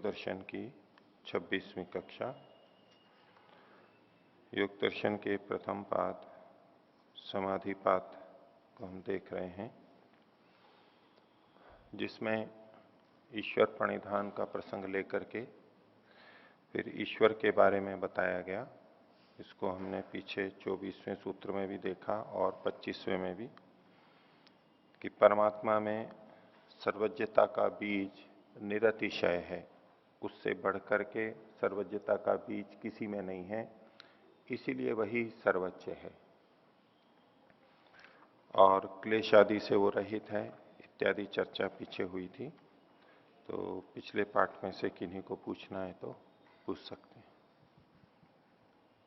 दर्शन की 26वीं कक्षा। योग दर्शन के प्रथम पाद समाधि पाद को हम देख रहे हैं, जिसमें ईश्वर प्रणिधान का प्रसंग लेकर के फिर ईश्वर के बारे में बताया गया। इसको हमने पीछे 24वें सूत्र में भी देखा और 25वें में भी, कि परमात्मा में सर्वज्ञता का बीज निरतिशय है, उससे बढ़कर के सर्वज्ञता का बीज किसी में नहीं है, इसीलिए वही सर्वज्ञ है और क्लेश आदि से वो रहित है इत्यादि चर्चा पीछे हुई थी। तो पिछले पाठ में से किन्हीं को पूछना है तो पूछ सकते हैं।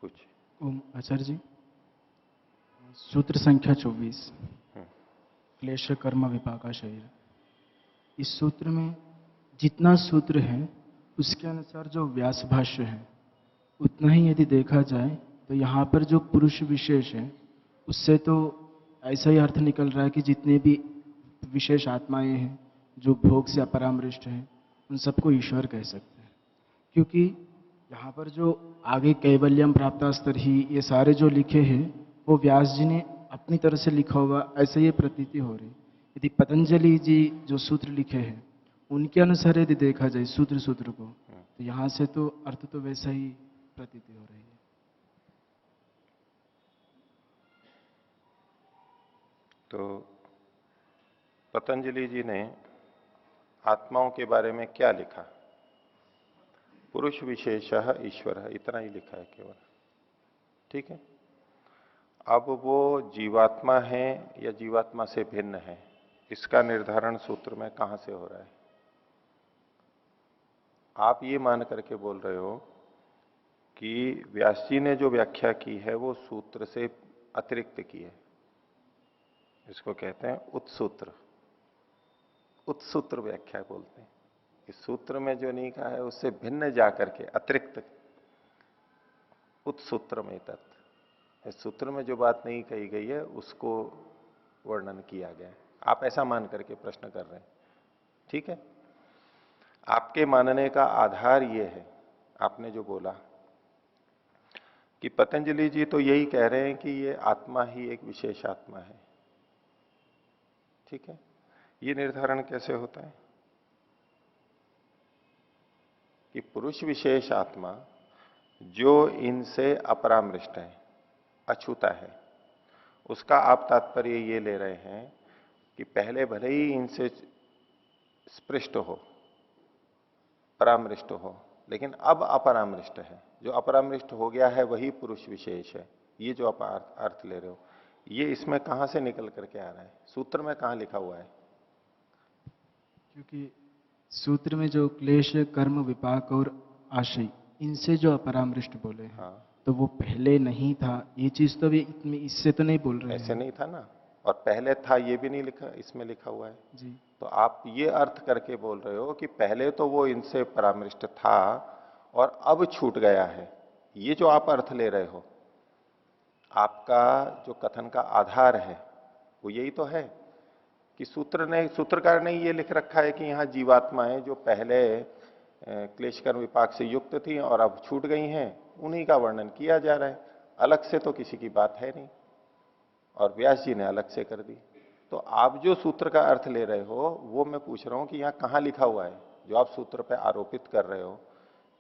पूछ। ओम आचार्य जी, सूत्र संख्या 24, क्लेश कर्म विपाका शरीर। इस सूत्र में जितना सूत्र है उसके अनुसार जो व्यास भाष्य है उतना ही यदि देखा जाए तो यहाँ पर जो पुरुष विशेष है उससे तो ऐसा ही अर्थ निकल रहा है कि जितने भी विशेष आत्माएं हैं जो भोग से अपरामृष्ट हैं उन सबको ईश्वर कह सकते हैं, क्योंकि यहाँ पर जो आगे कैवल्यम प्राप्तास्तर ही ये सारे जो लिखे हैं वो व्यास जी ने अपनी तरह से लिखा हुआ ऐसा ये प्रतीति हो रही। यदि पतंजलि जी जो सूत्र लिखे हैं उनके अनुसार यदि देखा जाए सूत्र सूत्र को, तो यहाँ से तो अर्थ तो वैसा ही प्रतीति हो रही है। तो पतंजलि जी ने आत्माओं के बारे में क्या लिखा? पुरुष विशेषः ईश्वर, इतना ही लिखा है केवल। ठीक है। अब वो जीवात्मा है या जीवात्मा से भिन्न है, इसका निर्धारण सूत्र में कहां से हो रहा है? आप ये मान करके बोल रहे हो कि व्यास जी ने जो व्याख्या की है वो सूत्र से अतिरिक्त की है, इसको कहते हैं उत्सूत्र। उत्सूत्र व्याख्या बोलते हैं। इस सूत्र में जो नहीं कहा है उससे भिन्न जाकर के अतिरिक्त उत्सूत्र में तत्व, इस सूत्र में जो बात नहीं कही गई है उसको वर्णन किया गया है। आप ऐसा मान करके प्रश्न कर रहे हैं। ठीक है। आपके मानने का आधार ये है, आपने जो बोला कि पतंजलि जी तो यही कह रहे हैं कि ये आत्मा ही एक विशेष आत्मा है। ठीक है। ये निर्धारण कैसे होता है कि पुरुष विशेष आत्मा जो इनसे अपरामृष्ट है, अछूता है, उसका आप तात्पर्य ये ले रहे हैं कि पहले भले ही इनसे स्पृष्ट हो, परामृष्ट हो, लेकिन अब अपरामृष्ट है। जो अपरामृष्ट हो गया है वही पुरुष विशेष है। ये जो आप अर्थ ले रहे हो, ये इसमें कहां से निकल करके आ रहा है? सूत्र में कहां लिखा हुआ है? क्योंकि सूत्र में जो क्लेश कर्म विपाक और आशय इनसे जो अपरामृष्ट बोले हैं, हाँ, तो वो पहले नहीं था। ये चीज तो भी इससे तो नहीं बोल रहे हैं। ऐसे नहीं था ना, और पहले था ये भी नहीं लिखा, इसमें लिखा हुआ है जी। तो आप ये अर्थ करके बोल रहे हो कि पहले तो वो इनसे परामृष्ट था और अब छूट गया है। ये जो आप अर्थ ले रहे हो, आपका जो कथन का आधार है वो यही तो है कि सूत्रकार ने ये लिख रखा है कि यहां जीवात्माएं जो पहले क्लेश कर्म विपाक से युक्त थी और अब छूट गई हैं, उन्हीं का वर्णन किया जा रहा है। अलग से तो किसी की बात है नहीं, और व्यास जी ने अलग से कर दी। तो आप जो सूत्र का अर्थ ले रहे हो वो मैं पूछ रहा हूं कि यहां कहां लिखा हुआ है? जो आप सूत्र पे आरोपित कर रहे हो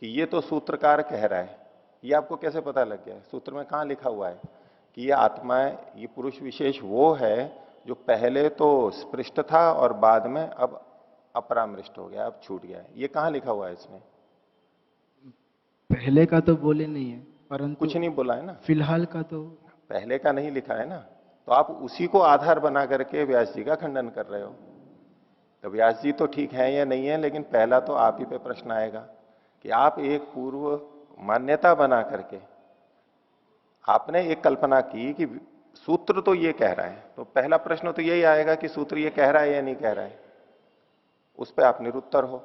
कि ये तो सूत्रकार कह रहा है, ये आपको कैसे पता लग गया? सूत्र में कहां लिखा हुआ है कि ये आत्माएं, ये पुरुष विशेष वो है जो पहले तो स्पृष्ट था और बाद में अब अपरामृष्ट हो गया, अब छूट गया है? ये कहां लिखा हुआ है इसमें? पहले का तो बोले नहीं है, परंतु कुछ नहीं बोला है ना, फिलहाल का तो पहले का नहीं लिखा है ना। तो आप उसी को आधार बना करके व्यास जी का खंडन कर रहे हो। तो व्यास जी तो ठीक है या नहीं है, लेकिन पहला तो आप ही पे प्रश्न आएगा कि आप एक पूर्व मान्यता बना करके आपने एक कल्पना की कि सूत्र तो ये कह रहा है, तो पहला प्रश्न तो यही आएगा कि सूत्र ये कह रहा है या नहीं कह रहा है। उस पर आप निरुत्तर हो,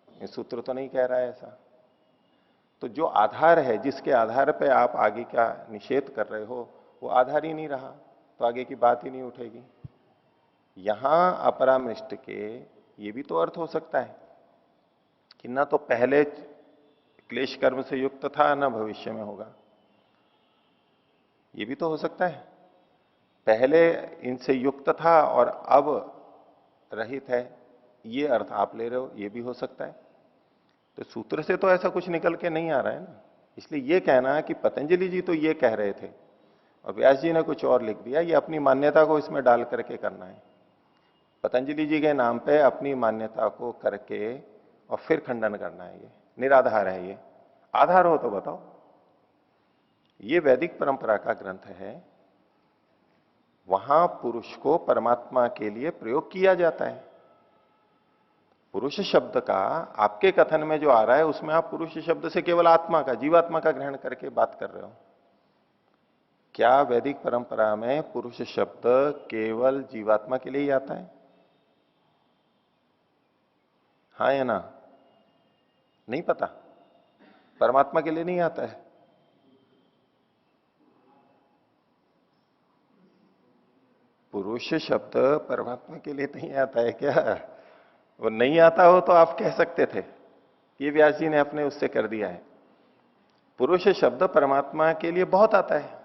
ये सूत्र तो नहीं कह रहा है ऐसा। तो जो आधार है, जिसके आधार पे आप आगे का निषेध कर रहे हो, वो आधार ही नहीं रहा, तो आगे की बात ही नहीं उठेगी। यहां अपरामृष्ट के ये भी तो अर्थ हो सकता है कि ना तो पहले क्लेश कर्म से युक्त था ना भविष्य में होगा। ये भी तो हो सकता है, पहले इनसे युक्त था और अब रहित है, ये अर्थ आप ले रहे हो, ये भी हो सकता है। तो सूत्र से तो ऐसा कुछ निकल के नहीं आ रहा है ना। इसलिए ये कहना कि पतंजलि जी तो ये कह रहे थे और व्यास जी ने कुछ और लिख दिया, ये अपनी मान्यता को इसमें डाल करके करना है। पतंजलि जी के नाम पे अपनी मान्यता को करके और फिर खंडन करना है, ये निराधार है। ये आधार हो तो बताओ। ये वैदिक परंपरा का ग्रंथ है, वहां पुरुष को परमात्मा के लिए प्रयोग किया जाता है। पुरुष शब्द का आपके कथन में जो आ रहा है उसमें आप पुरुष शब्द से केवल आत्मा का, जीवात्मा का ग्रहण करके बात कर रहे हो। क्या वैदिक परंपरा में पुरुष शब्द केवल जीवात्मा के लिए ही आता है? हाँ या ना? नहीं पता, परमात्मा के लिए नहीं आता है। पुरुष शब्द परमात्मा के लिए नहीं आता है क्या? वो नहीं आता हो तो आप कह सकते थे, ये व्यास जी ने अपने उससे कर दिया है। पुरुष शब्द परमात्मा के लिए बहुत आता है।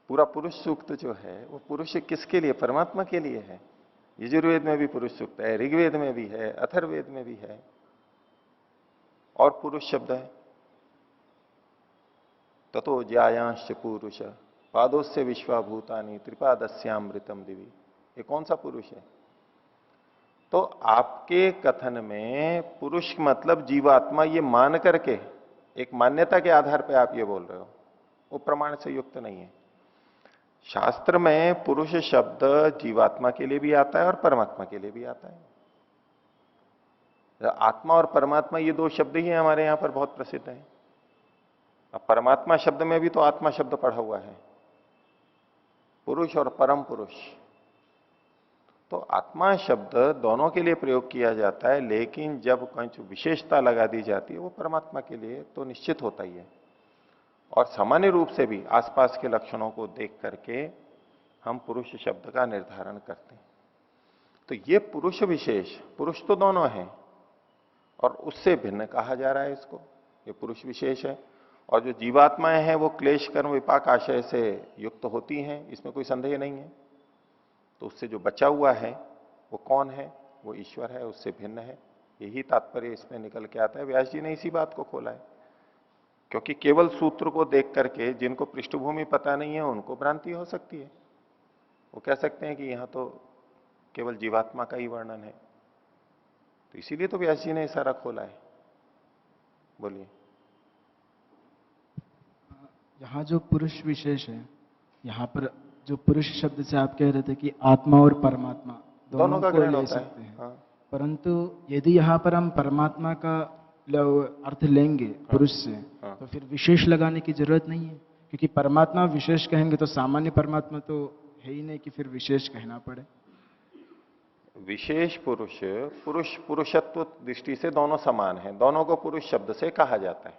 पूरा पुरुष सूक्त जो है वो पुरुष किसके लिए? परमात्मा के लिए है। यजुर्वेद में भी पुरुष सूक्त है, ऋग्वेद में भी है, अथर्ववेद में भी है, और पुरुष शब्द है। ततो ज्यायांश पुरुष पादोस्य विश्वाभूतानि त्रिपादस्यामृतम दिवी। ये कौन सा पुरुष है? तो आपके कथन में पुरुष मतलब जीवात्मा ये मान करके, एक मान्यता के आधार पर आप ये बोल रहे हो, वो प्रमाण से युक्त नहीं है। शास्त्र में पुरुष शब्द जीवात्मा के लिए भी आता है और परमात्मा के लिए भी आता है। आत्मा और परमात्मा ये दो शब्द ही हमारे यहां पर बहुत प्रसिद्ध है। अब परमात्मा शब्द में भी तो आत्मा शब्द पढ़ा हुआ है, पुरुष और परम पुरुष। तो आत्मा शब्द दोनों के लिए प्रयोग किया जाता है, लेकिन जब कुछ विशेषता लगा दी जाती है वो परमात्मा के लिए तो निश्चित होता ही है। और सामान्य रूप से भी आसपास के लक्षणों को देख करके हम पुरुष शब्द का निर्धारण करते हैं। तो ये पुरुष विशेष, पुरुष तो दोनों हैं और उससे भिन्न कहा जा रहा है इसको, ये पुरुष विशेष है। और जो जीवात्माएं हैं वो क्लेश कर्म विपाक आशय से युक्त होती हैं, इसमें कोई संदेह नहीं है। तो उससे जो बचा हुआ है वो कौन है? वो ईश्वर है, उससे भिन्न है। यही तात्पर्य इसमें निकल के आता है। व्यास जी ने इसी बात को खोला है, क्योंकि केवल सूत्र को देख करके जिनको पृष्ठभूमि पता नहीं है उनको भ्रांति हो सकती है। वो कह सकते हैं कि यहां तो केवल जीवात्मा का ही वर्णन है। तो इसीलिए तो व्यास जी ने सारा खोला है। बोलिए। यहाँ जो पुरुष विशेष है, यहाँ पर जो पुरुष शब्द से आप कह रहे थे कि आत्मा और परमात्मा दोनों का को ग्रहण ले होता सकते है। हैं। हाँ। परंतु यदि यहाँ पर हम परमात्मा का अर्थ लेंगे पुरुष से, हाँ। तो फिर विशेष लगाने की जरूरत नहीं है, क्योंकि परमात्मा विशेष कहेंगे तो सामान्य परमात्मा तो है ही नहीं कि फिर विशेष कहना पड़े। विशेष पुरुष, पुरुष पुरुषत्व दृष्टि से दोनों समान है, दोनों को पुरुष शब्द से कहा जाता है।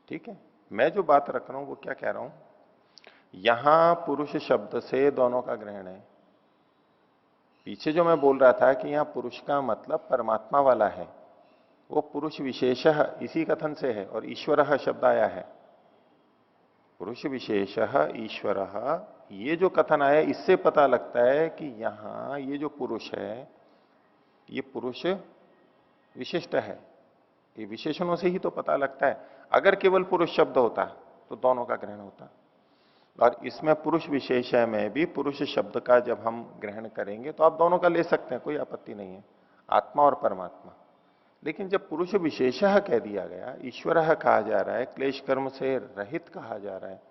ठीक है, मैं जो बात रख रहा हूं वो क्या कह रहा हूं, यहां पुरुष शब्द से दोनों का ग्रहण है। पीछे जो मैं बोल रहा था कि यहां पुरुष का मतलब परमात्मा वाला है, वो पुरुष विशेष इसी कथन से है। और ईश्वर शब्द आया है, पुरुष विशेष ईश्वर, ये जो कथन आया इससे पता लगता है कि यहां ये जो पुरुष है ये पुरुष विशिष्ट है। ये विशेषणों से ही तो पता लगता है। अगर केवल पुरुष शब्द होता तो दोनों का ग्रहण होता, और इसमें पुरुष विशेषण में भी पुरुष शब्द का जब हम ग्रहण करेंगे तो आप दोनों का ले सकते हैं, कोई आपत्ति नहीं है, आत्मा और परमात्मा। लेकिन जब पुरुष विशेषः कह दिया गया, ईश्वर कहा जा रहा है, क्लेश कर्म से रहित कहा जा रहा है,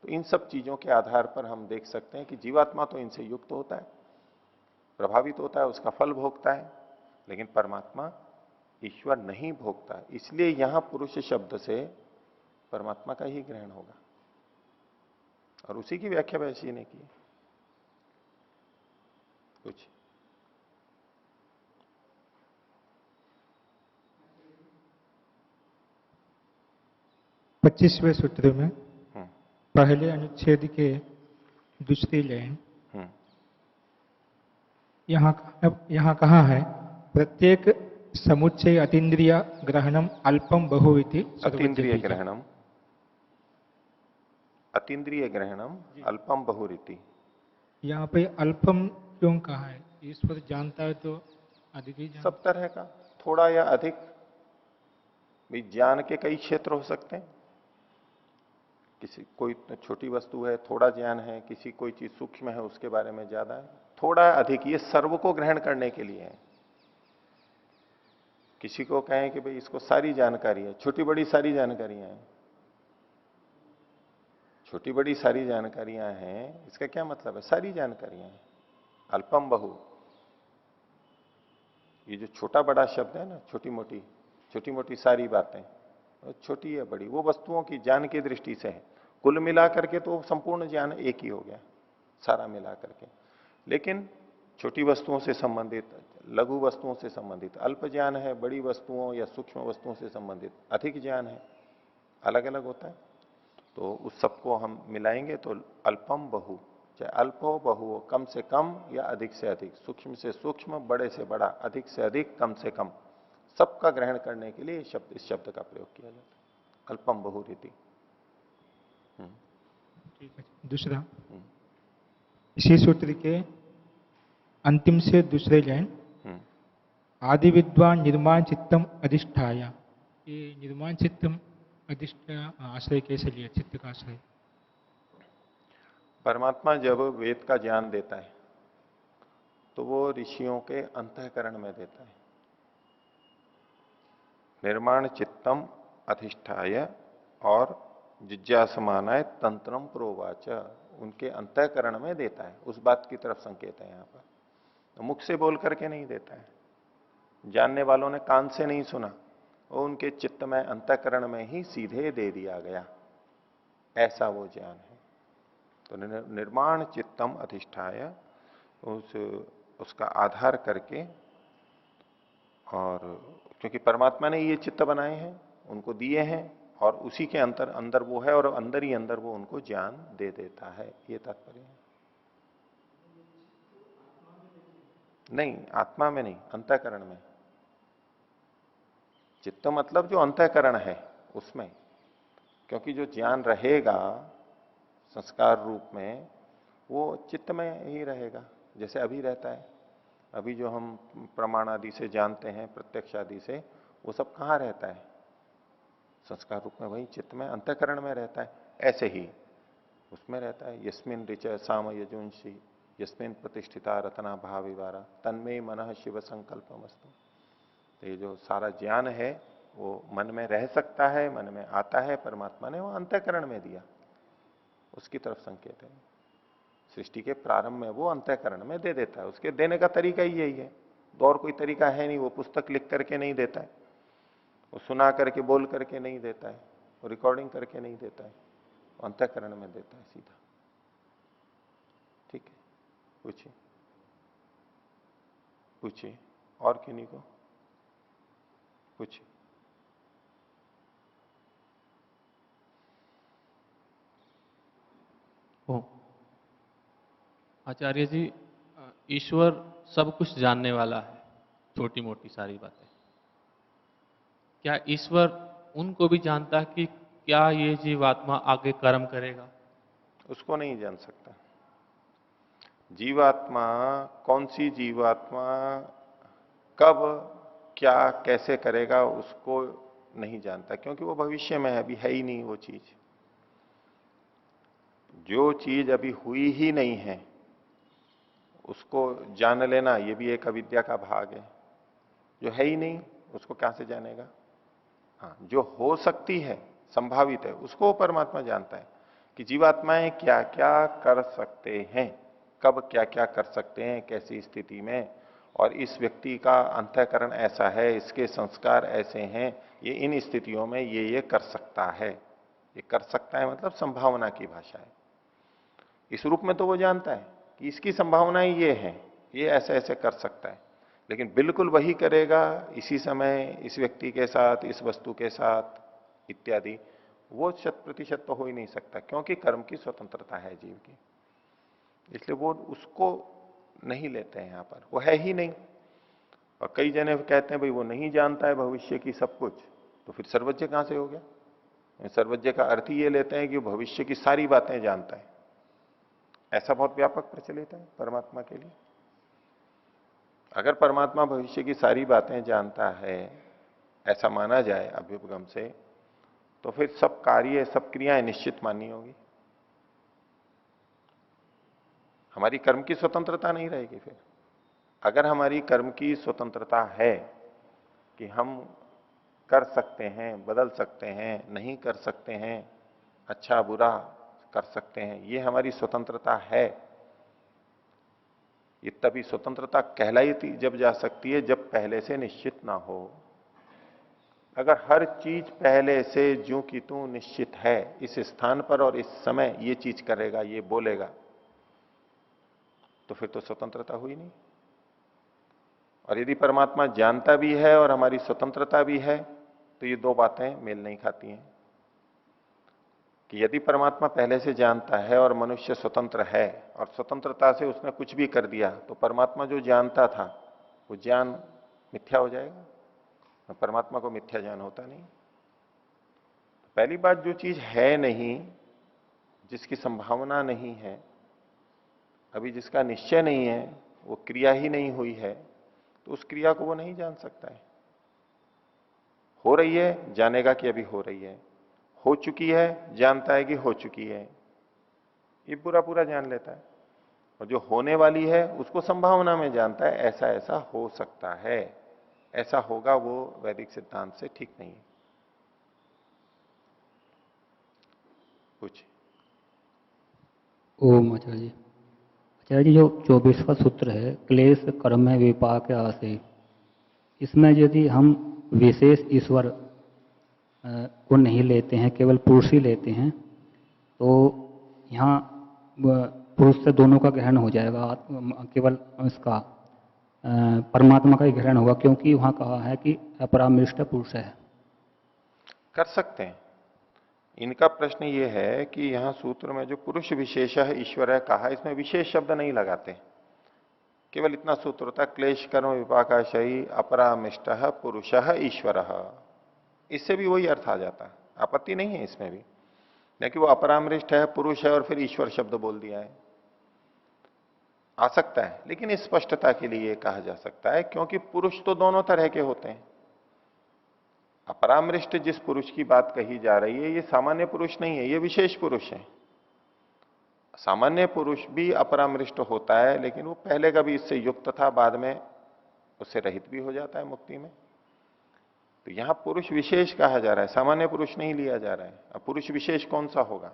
तो इन सब चीजों के आधार पर हम देख सकते हैं कि जीवात्मा तो इनसे युक्त होता है, प्रभावित होता है, उसका फल भोगता है, लेकिन परमात्मा ईश्वर नहीं भोगता। इसलिए यहां पुरुष शब्द से परमात्मा का ही ग्रहण होगा, और उसी की व्याख्या वैसी ने की। कुछ 25वें सूत्र में पहले अनुच्छेद के दूसरी लाइन, यहाँ कहा है प्रत्येक समुच्चय अतीन्द्रिय ग्रहणम अल्पम बहु इति सर्वज्ञ अतीन्द्रिय बीजम्। ग्रहणम, अतीन्द्रिय ग्रहणम अल्पम बहुरीति। यहाँ पे अल्पम क्यों कहा है? ईश्वर जानता है तो अधिक ही सब जानता तरह का, थोड़ा या अधिक, भी ज्ञान के कई क्षेत्र हो सकते हैं। किसी कोई छोटी वस्तु है थोड़ा ज्ञान है, किसी कोई चीज सूक्ष्म है उसके बारे में ज्यादा है, थोड़ा अधिक, ये सर्व को ग्रहण करने के लिए है। किसी को कहें कि भाई इसको सारी जानकारी है, छोटी बड़ी सारी जानकारियां हैं, छोटी बड़ी सारी जानकारियां हैं, इसका क्या मतलब है? सारी जानकारियां हैं। अल्पम बहु, ये जो छोटा बड़ा शब्द है ना, छोटी मोटी सारी बातें, वो छोटी है बड़ी, वो वस्तुओं की ज्ञान की दृष्टि से है। कुल मिला करके तो संपूर्ण ज्ञान एक ही हो गया, सारा मिला करके। लेकिन छोटी वस्तुओं से संबंधित, लघु वस्तुओं से संबंधित अल्प ज्ञान है, बड़ी वस्तुओं या सूक्ष्म वस्तुओं से संबंधित अधिक ज्ञान है, अलग अलग होता है। तो उस सबको हम मिलाएंगे तो अल्पम बहु, चाहे अल्प हो बहु हो, कम से कम या अधिक से अधिक, सूक्ष्म से सूक्ष्म, बड़े से बड़ा, अधिक से अधिक, कम से कम, सबका ग्रहण करने के लिए इस शब्द का प्रयोग किया जाता है, अल्पम बहुरीति। ठीक है। दूसरा, हम्म, इसी सूत्र के अंतिम से दूसरे लाइन, हम्म। आदि विद्वान निर्माण चित्तम अधिष्ठाया, ये निर्माण चित्तम अधिष्ठा आश्रय कैसे लिया? चित्त का आश्रय। परमात्मा जब वेद का ज्ञान देता है तो वो ऋषियों के अंतःकरण में देता है। निर्माण चित्तम अधिष्ठाय और जिज्ञासमानाय तंत्रम प्रोवाच, उनके अंतःकरण में देता है, उस बात की तरफ संकेत है यहां पर। तो मुख से बोल करके नहीं देता है, जानने वालों ने कान से नहीं सुना, वो उनके चित्त में, अंतःकरण में ही सीधे दे दिया गया, ऐसा वो ज्ञान है। तो निर्माण चित्तम अधिष्ठाय, उसका आधार करके, और क्योंकि परमात्मा ने ये चित्त बनाए हैं, उनको दिए हैं, और उसी के अंदर अंदर वो है, और अंदर ही अंदर वो उनको ज्ञान दे देता है, ये तात्पर्य है। नहीं, आत्मा में नहीं, अंतःकरण में। चित्त मतलब जो अंतःकरण है उसमें, क्योंकि जो ज्ञान रहेगा संस्कार रूप में वो चित्त में ही रहेगा, जैसे अभी रहता है। अभी जो हम प्रमाण आदि से जानते हैं, प्रत्यक्ष आदि से, वो सब कहाँ रहता है? संस्कार रूप में, वही चित्त में, अंतःकरण में रहता है। ऐसे ही उसमें रहता है, यस्मिन ऋच साम यजुंशी यस्मिन प्रतिष्ठिता रतना भाव विवारा तन्मय मन शिव संकल्पमस्तु। तो ये जो सारा ज्ञान है वो मन में रह सकता है, मन में आता है, परमात्मा ने वो अंतःकरण में दिया, उसकी तरफ संकेत है। सृष्टि के प्रारंभ में वो अंतःकरण में दे देता है, उसके देने का तरीका ही यही है, तो और कोई तरीका है नहीं। वो पुस्तक लिख करके नहीं देता है, वो सुना करके बोल करके नहीं देता है, वो रिकॉर्डिंग करके नहीं देता है, वो अंतःकरण में देता है सीधा। ठीक है, पूछिए पूछिए, और किन्हीं को पूछिए। ओ आचार्य जी, ईश्वर सब कुछ जानने वाला है, छोटी मोटी सारी बातें। क्या ईश्वर उनको भी जानता है कि क्या ये जीवात्मा आगे कर्म करेगा? उसको नहीं जान सकता। जीवात्मा, कौन सी जीवात्मा कब क्या कैसे करेगा उसको नहीं जानता, क्योंकि वो भविष्य में है, अभी है ही नहीं वो चीज। जो चीज अभी हुई ही नहीं है उसको जान लेना, ये भी एक अविद्या का भाग है। जो है ही नहीं उसको कहां से जानेगा? हाँ, जो हो सकती है, संभावित है, उसको परमात्मा जानता है कि जीवात्माएं क्या क्या कर सकते हैं, कब क्या क्या कर सकते हैं, कैसी स्थिति में, और इस व्यक्ति का अंतःकरण ऐसा है, इसके संस्कार ऐसे हैं, ये इन स्थितियों में ये कर सकता है। ये कर सकता है मतलब संभावना की भाषा है। इस रूप में तो वो जानता है कि इसकी संभावनाएं ये हैं, ये ऐसे ऐसे कर सकता है, लेकिन बिल्कुल वही करेगा इसी समय, इस व्यक्ति के साथ, इस वस्तु के साथ इत्यादि, वो 100% तो हो ही नहीं सकता, क्योंकि कर्म की स्वतंत्रता है जीव की। इसलिए वो उसको नहीं लेते हैं यहां पर, वो है ही नहीं। और कई जने कहते हैं भाई वो नहीं जानता है भविष्य की सब कुछ, तो फिर सर्वज्ञ कहां से हो गया? सर्वज्ञ का अर्थ ही ये लेते हैं कि वो भविष्य की सारी बातें जानता है। ऐसा बहुत व्यापक प्रचलित है परमात्मा के लिए। अगर परमात्मा भविष्य की सारी बातें जानता है, ऐसा माना जाए अभ्युपगम से, तो फिर सब कार्य सब क्रियाएं निश्चित माननी होगी। हमारी कर्म की स्वतंत्रता नहीं रहेगी फिर। अगर हमारी कर्म की स्वतंत्रता है कि हम कर सकते हैं, बदल सकते हैं, नहीं कर सकते हैं, अच्छा बुरा कर सकते हैं, ये हमारी स्वतंत्रता है, ये तभी स्वतंत्रता कहलाई जब जा सकती है जब पहले से निश्चित ना हो। अगर हर चीज पहले से ज्यों की त्यों निश्चित है, इस स्थान पर और इस समय ये चीज करेगा, ये बोलेगा, तो फिर तो स्वतंत्रता हुई नहीं। और यदि परमात्मा जानता भी है और हमारी स्वतंत्रता भी है, तो ये दो बातें मेल नहीं खाती हैं। कि यदि परमात्मा पहले से जानता है और मनुष्य स्वतंत्र है और स्वतंत्रता से उसने कुछ भी कर दिया, तो परमात्मा जो जानता था वो ज्ञान मिथ्या हो जाएगा। परमात्मा को मिथ्या ज्ञान होता नहीं। पहली बात, जो चीज है नहीं, जिसकी संभावना नहीं है, अभी जिसका निश्चय नहीं है, वो क्रिया ही नहीं हुई है, तो उस क्रिया को वो नहीं जान सकता है। हो रही है जानेगा कि अभी हो रही है, हो चुकी है जानता है कि हो चुकी है, ये पूरा पूरा जान लेता है। और जो होने वाली है उसको संभावना में जानता है, ऐसा ऐसा हो सकता है, ऐसा होगा, वो वैदिक सिद्धांत से ठीक नहीं है। कुछ ओम आचार्य जी। आचार्य जी, जो 24वां सूत्र है, क्लेश कर्म विपाक आसे, इसमें यदि हम विशेष ईश्वर को नहीं लेते हैं, केवल पुरुष ही लेते हैं, तो यहाँ पुरुष से दोनों का ग्रहण हो जाएगा, केवल इसका परमात्मा का ही ग्रहण होगा, क्योंकि वहाँ कहा है कि अपरामृष्ट पुरुष है। कर सकते हैं। इनका प्रश्न ये है कि यहां सूत्र में जो पुरुष विशेष है ईश्वर है कहा, इसमें विशेष शब्द नहीं लगाते, केवल इतना सूत्र होता है, क्लेश कर्म विपाकाशयी अपरामिष्ट पुरुष ईश्वर। इससे भी वही अर्थ आ जाता है, आपत्ति नहीं है इसमें भी। नहीं कि वो अपरामृष्ट है, पुरुष है, और फिर ईश्वर शब्द बोल दिया है, आ सकता है। लेकिन इस स्पष्टता के लिए कहा जा सकता है क्योंकि पुरुष तो दोनों तरह के होते हैं। अपरामृष्ट जिस पुरुष की बात कही जा रही है, ये सामान्य पुरुष नहीं है, ये विशेष पुरुष है। सामान्य पुरुष भी अपरामृष्ट होता है, लेकिन वो पहले का भी इससे युक्त था, बाद में उससे रहित भी हो जाता है मुक्ति में। तो यहां पुरुष विशेष कहा जा रहा है, सामान्य पुरुष नहीं लिया जा रहा है। अब पुरुष विशेष कौन सा होगा?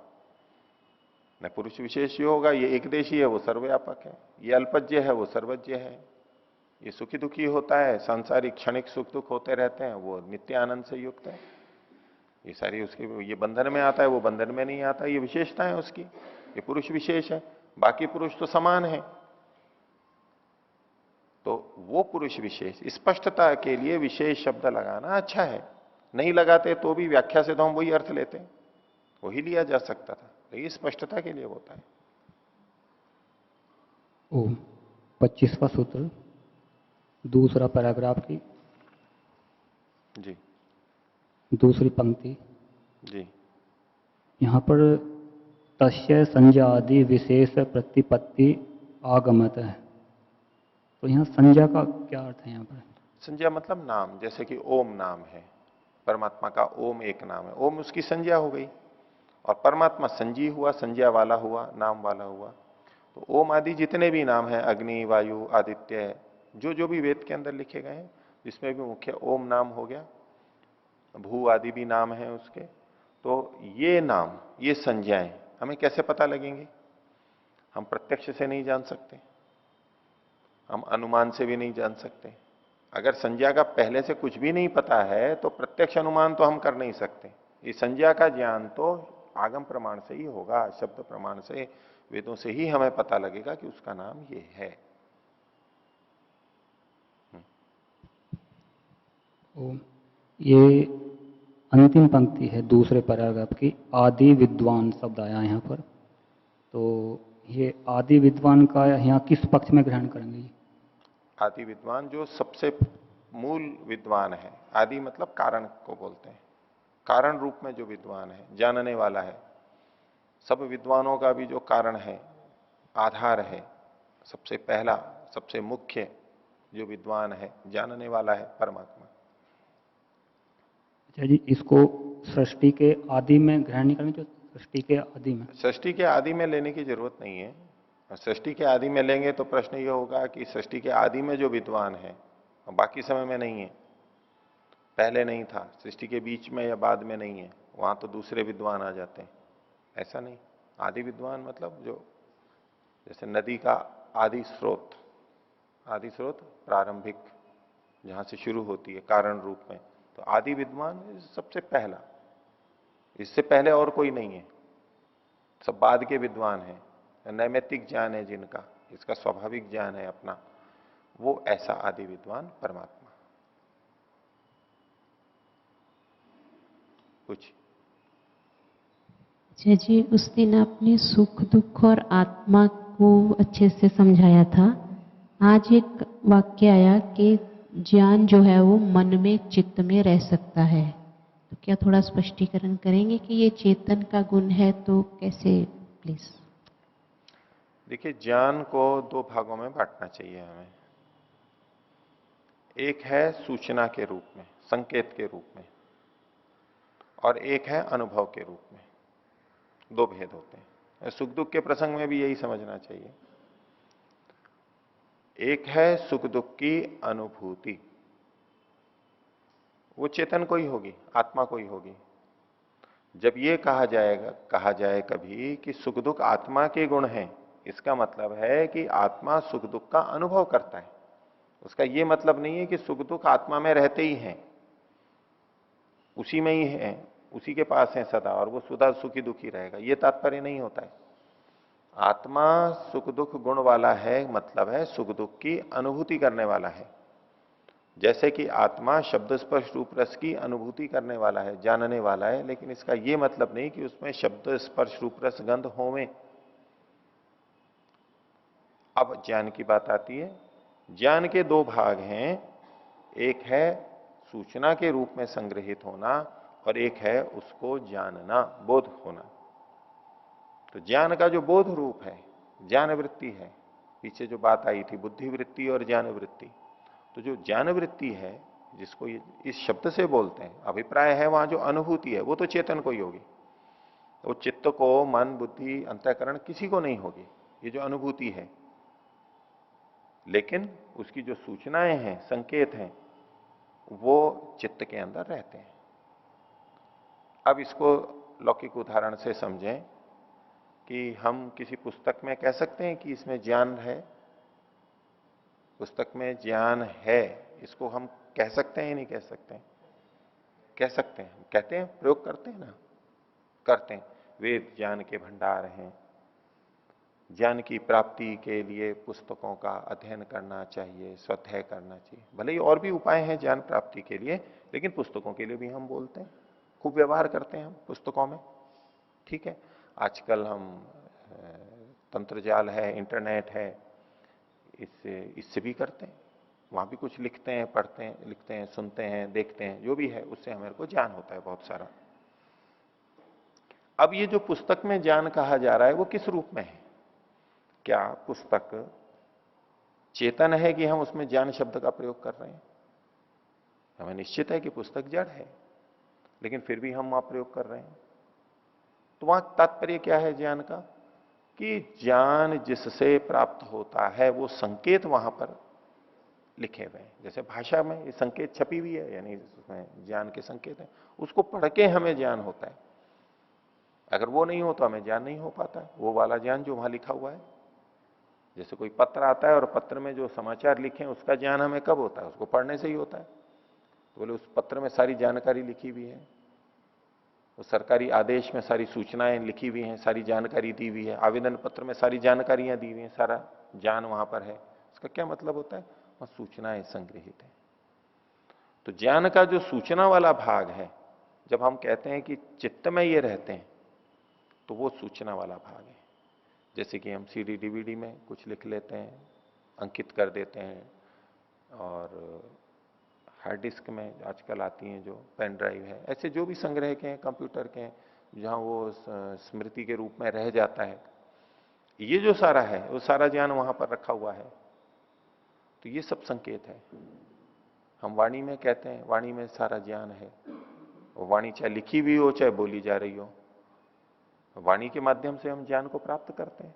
न पुरुष विशेष ये होगा, ये एकदेशी है वो सर्वव्यापक है, ये अल्पज्ञ है वो सर्वज्ञ है, ये सुखी दुखी होता है, सांसारिक क्षणिक सुख दुख होते रहते हैं, वो नित्य आनंद से युक्त है। ये सारी उसकी, ये बंधन में आता है वो बंधन में नहीं आता, ये विशेषता है उसकी, ये पुरुष विशेष है। बाकी पुरुष तो समान है। तो वो पुरुष विशेष स्पष्टता के लिए विशेष शब्द लगाना अच्छा है। नहीं लगाते तो भी व्याख्या से तो हम वही अर्थ लेते हैं, वही लिया जा सकता था, लेकिन स्पष्टता के लिए होता है। ओम। 25वां सूत्र, दूसरा पैराग्राफ की जी दूसरी पंक्ति। जी। यहाँ पर तस्य संज्ञा आदि विशेष प्रतिपत्ति आगमत है, तो यहाँ संज्ञा का क्या अर्थ है यहाँ पर? संज्ञा मतलब नाम, जैसे कि ओम नाम है, परमात्मा का ओम एक नाम है, ओम उसकी संज्ञा हो गई, और परमात्मा संजी हुआ, संज्ञा वाला हुआ, नाम वाला हुआ। तो ओम आदि जितने भी नाम हैं, अग्नि वायु आदित्य, जो जो भी वेद के अंदर लिखे गए हैं, जिसमें भी मुख्य ओम नाम हो गया, भू आदि भी नाम है उसके। तो ये नाम, ये संज्ञाएं हमें कैसे पता लगेंगी? हम प्रत्यक्ष से नहीं जान सकते, हम अनुमान से भी नहीं जान सकते। अगर संज्ञा का पहले से कुछ भी नहीं पता है तो प्रत्यक्ष अनुमान तो हम कर नहीं सकते। ये संज्ञा का ज्ञान तो आगम प्रमाण से ही होगा, शब्द प्रमाण से, वेदों से ही हमें पता लगेगा कि उसका नाम ये है। ओम। ये अंतिम पंक्ति है दूसरे पैराग्राफ की, आदि विद्वान शब्द आया यहाँ पर, तो ये आदि विद्वान का यहाँ किस पक्ष में ग्रहण करेंगे ये? आदि विद्वान जो सबसे मूल विद्वान है, आदि मतलब कारण को बोलते हैं, कारण रूप में जो विद्वान है, जानने वाला है। सब विद्वानों का भी जो कारण है, आधार है, सबसे पहला सबसे मुख्य जो विद्वान है, जानने वाला है, परमात्मा। अच्छा जी, इसको सृष्टि के आदि में ग्रहण नहीं करेंगे, जो सृष्टि के आदि में? सृष्टि के आदि में लेने की जरूरत नहीं है। और सृष्टि के आदि में लेंगे तो प्रश्न ये होगा कि सृष्टि के आदि में जो विद्वान है और बाकी समय में नहीं है, पहले नहीं था, सृष्टि के बीच में या बाद में नहीं है, वहां तो दूसरे विद्वान आ जाते हैं। ऐसा नहीं, आदि विद्वान मतलब जो, जैसे नदी का आदि स्रोत, आदि स्रोत प्रारंभिक जहां से शुरू होती है कारण रूप में, तो आदि विद्वान सबसे पहला, इससे पहले और कोई नहीं है, सब बाद के विद्वान है, नैमित्तिक ज्ञान है जिनका, इसका स्वाभाविक ज्ञान है अपना, वो ऐसा आदि विद्वान परमात्मा। कुछ अच्छा जी, उस दिन आपने सुख दुख और आत्मा को अच्छे से समझाया था। आज एक वाक्य आया कि ज्ञान जो है वो मन में, चित्त में रह सकता है, तो क्या थोड़ा स्पष्टीकरण करेंगे कि ये चेतन का गुण है, तो कैसे, प्लीज? देखिए, ज्ञान को दो भागों में बांटना चाहिए हमें। एक है सूचना के रूप में, संकेत के रूप में, और एक है अनुभव के रूप में। दो भेद होते हैं। सुख दुख के प्रसंग में भी यही समझना चाहिए। एक है सुख दुख की अनुभूति, वो चेतन को ही होगी, आत्मा को ही होगी। जब ये कहा जाए कभी कि सुख दुख आत्मा के गुण हैं, इसका मतलब है कि आत्मा सुख दुख का अनुभव करता है। उसका ये मतलब नहीं है कि सुख दुख आत्मा में रहते ही हैं, उसी में ही है, उसी के पास है सदा, और वो सदा सुखी दुखी रहेगा, ये तात्पर्य नहीं होता है। आत्मा सुख दुख गुण वाला है, मतलब है सुख दुख की अनुभूति करने वाला है। जैसे कि आत्मा शब्द स्पर्श रूप रस की अनुभूति करने वाला है, जानने वाला है, लेकिन इसका यह मतलब नहीं कि उसमें शब्द स्पर्श रूप रस गंध होवें। अब ज्ञान की बात आती है। ज्ञान के दो भाग हैं, एक है सूचना के रूप में संग्रहित होना, और एक है उसको जानना, बोध होना। तो ज्ञान का जो बोध रूप है, ज्ञान वृत्ति है, पीछे जो बात आई थी बुद्धि वृत्ति और ज्ञान वृत्ति, तो जो ज्ञान वृत्ति है, जिसको इस शब्द से बोलते हैं, अभिप्राय है वहां जो अनुभूति है, वो तो चेतन को ही होगी। वो चित्त को, मन, बुद्धि, अंतःकरण किसी को नहीं होगी, ये जो अनुभूति है। लेकिन उसकी जो सूचनाएं हैं, संकेत हैं, वो चित्त के अंदर रहते हैं। अब इसको लौकिक उदाहरण से समझें कि हम किसी पुस्तक में कह सकते हैं कि इसमें ज्ञान है, पुस्तक में ज्ञान है, इसको हम कह सकते हैं या नहीं कह सकते हैं? कह सकते हैं, कहते हैं, प्रयोग करते हैं ना, करते हैं। वेद ज्ञान के भंडार हैं, ज्ञान की प्राप्ति के लिए पुस्तकों का अध्ययन करना चाहिए, स्वाध्याय करना चाहिए। भले ही और भी उपाय हैं ज्ञान प्राप्ति के लिए, लेकिन पुस्तकों के लिए भी हम बोलते हैं, खूब व्यवहार करते हैं हम पुस्तकों में। ठीक है, आजकल हम तंत्र जाल है, इंटरनेट है, इससे भी करते हैं, वहां भी कुछ लिखते हैं, पढ़ते हैं, लिखते हैं, सुनते हैं, देखते हैं, जो भी है उससे हमारे को ज्ञान होता है बहुत सारा। अब ये जो पुस्तक में ज्ञान कहा जा रहा है, वो किस रूप में है? क्या पुस्तक चेतन है कि हम उसमें ज्ञान शब्द का प्रयोग कर रहे हैं? हमें निश्चित है कि पुस्तक जड़ है, लेकिन फिर भी हम वहां प्रयोग कर रहे हैं। तो वहां तात्पर्य क्या है ज्ञान का? कि ज्ञान जिससे प्राप्त होता है वो संकेत वहां पर लिखे हुए हैं। जैसे भाषा में ये संकेत छपी हुई है, यानी उसमें ज्ञान के संकेत हैं, उसको पढ़ के हमें ज्ञान होता है। अगर वो नहीं हो तो हमें ज्ञान नहीं हो पाता है, वो वाला ज्ञान जो वहां लिखा हुआ है। जैसे कोई पत्र आता है और पत्र में जो समाचार लिखे हैं उसका ज्ञान हमें कब होता है? उसको पढ़ने से ही होता है। तो बोले उस पत्र में सारी जानकारी लिखी हुई है, उस सरकारी आदेश में सारी सूचनाएं लिखी हुई हैं, सारी जानकारी दी हुई है, आवेदन पत्र में सारी जानकारियां दी हुई हैं, सारा ज्ञान वहां पर है। इसका क्या मतलब होता है? वहां सूचनाएं संग्रहित है। तो ज्ञान का जो सूचना वाला भाग है, जब हम कहते हैं कि चित्त में ये रहते हैं, तो वो सूचना वाला भाग है। जैसे कि हम सीडी डीवीडी में कुछ लिख लेते हैं, अंकित कर देते हैं, और हार्ड डिस्क में आजकल आती हैं जो पेन ड्राइव है, ऐसे जो भी संग्रह के हैं, कंप्यूटर के हैं, जहां वो स्मृति के रूप में रह जाता है, ये जो सारा है वो सारा ज्ञान वहां पर रखा हुआ है। तो ये सब संकेत है। हम वाणी में कहते हैं, वाणी में सारा ज्ञान है, और वाणी चाहे लिखी हुई हो चाहे बोली जा रही हो, वाणी के माध्यम से हम ज्ञान को प्राप्त करते हैं,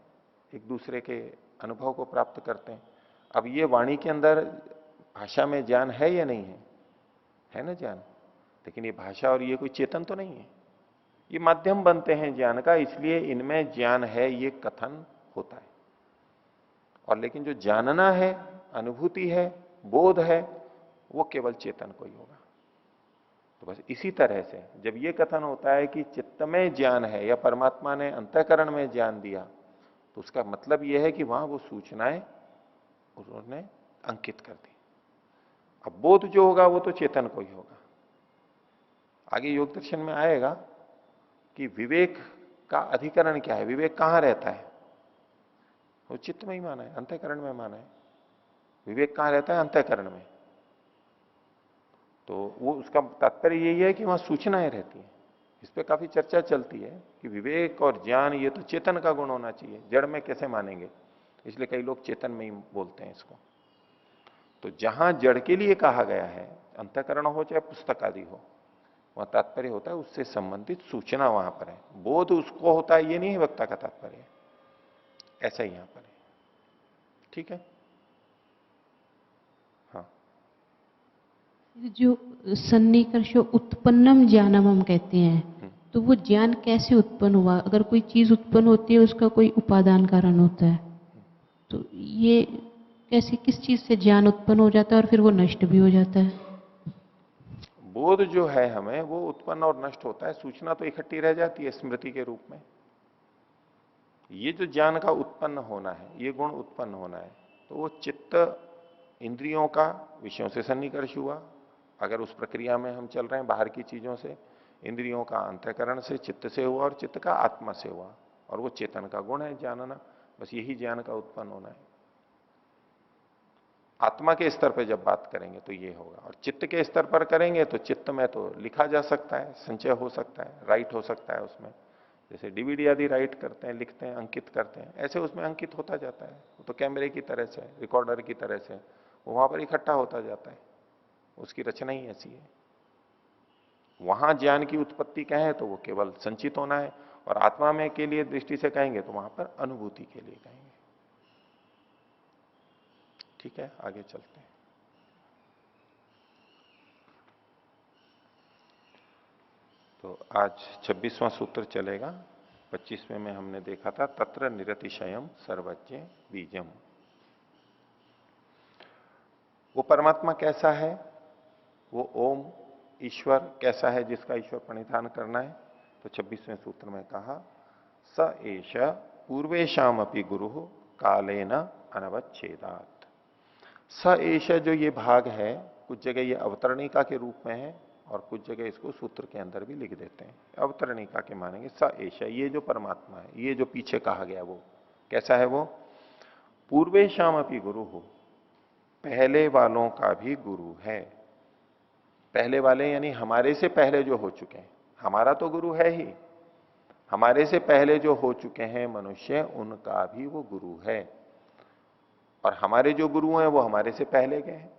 एक दूसरे के अनुभव को प्राप्त करते हैं। अब ये वाणी के अंदर भाषा में ज्ञान है या नहीं है? है ना ज्ञान, लेकिन ये भाषा और ये कोई चेतन तो नहीं है, ये माध्यम बनते हैं ज्ञान का, इसलिए इनमें ज्ञान है ये कथन होता है। और लेकिन जो जानना है, अनुभूति है, बोध है, वो केवल चेतन को ही होगा। तो बस इसी तरह से जब ये कथन होता है कि चित्त में ज्ञान है या परमात्मा ने अंतःकरण में ज्ञान दिया, तो उसका मतलब यह है कि वहां वो सूचनाएं उन्होंने अंकित कर दी। अब बोध जो होगा वो तो चेतन को ही होगा। आगे योग दर्शन में आएगा कि विवेक का अधिकरण क्या है, विवेक कहां रहता है? वो चित्त में ही माना है, अंतःकरण में माना है। विवेक कहां रहता है? अंतःकरण में। तो वो उसका तात्पर्य यही है कि वहां सूचनाएं रहती हैं। इस पे काफी चर्चा चलती है कि विवेक और ज्ञान ये तो चेतन का गुण होना चाहिए, जड़ में कैसे मानेंगे, इसलिए कई लोग चेतन में ही बोलते हैं इसको। तो जहां जड़ के लिए कहा गया है, अंतःकरण हो चाहे पुस्तक आदि हो, वहां तात्पर्य होता है उससे संबंधित सूचना वहां पर है। बोध उसको होता है ये नहीं है वक्ता का तात्पर्य, ऐसा ही यहां पर है। ठीक है। हाँ, जो सन्निकर्ष उत्पन्नम ज्ञानम हम कहते हैं, तो वो ज्ञान कैसे उत्पन्न हुआ? अगर कोई चीज उत्पन्न होती है उसका कोई उपादान कारण होता है, तो ये कैसे, किस चीज से ज्ञान उत्पन्न हो जाता है और फिर वो नष्ट भी हो जाता है? बोध जो है हमें वो उत्पन्न और नष्ट होता है, सूचना तो इकट्ठी रह जाती है स्मृति के रूप में। ये जो ज्ञान का उत्पन्न होना है, ये गुण उत्पन्न होना है, तो वो चित्त इंद्रियों का विषयों से सन्निकर्ष हुआ। अगर उस प्रक्रिया में हम चल रहे हैं बाहर की चीजों से, इंद्रियों का अंतःकरण से, चित्त से हुआ, और चित्त का आत्मा से हुआ, और वो चेतन का गुण है जानना। बस यही ज्ञान का उत्पन्न होना है। आत्मा के स्तर पर जब बात करेंगे तो ये होगा, और चित्त के स्तर पर करेंगे तो चित्त में तो लिखा जा सकता है, संचय हो सकता है, राइट हो सकता है उसमें। जैसे डीवीडी आदि राइट करते हैं, लिखते हैं, अंकित करते हैं, ऐसे उसमें अंकित होता जाता है। वो तो कैमरे की तरह से, रिकॉर्डर की तरह से वो वहां पर इकट्ठा होता जाता है, उसकी रचना ही ऐसी है। वहां ज्ञान की उत्पत्ति कहें तो वो केवल संचित होना है, और आत्मा में के लिए दृष्टि से कहेंगे तो वहां पर अनुभूति के लिए कहेंगे। ठीक है, आगे चलते हैं। तो आज 26वां सूत्र चलेगा। 25वें में हमने देखा था तत्र निरतिशयम सर्वज्ञ बीजम। वो परमात्मा कैसा है, वो ओम ईश्वर कैसा है जिसका ईश्वर प्रणिधान करना है। तो 26वें सूत्र में कहा स एष पूर्वेशाम अपि गुरु कालेन अनवच्छेदात्। स एष जो ये भाग है, कुछ जगह ये अवतरणिका के रूप में है और कुछ जगह इसको सूत्र के अंदर भी लिख देते हैं। अवतरणिका के मानेंगे स एष, ये जो परमात्मा है, ये जो पीछे कहा गया वो कैसा है? वो पूर्वेशाम अपि गुरु हो, पहले वालों का भी गुरु है। पहले वाले यानी हमारे से पहले जो हो चुके हैं, हमारा तो गुरु है ही, हमारे से पहले जो हो चुके हैं मनुष्य, उनका भी वो गुरु है। और हमारे जो गुरु हैं वो हमारे से पहले गए हैं,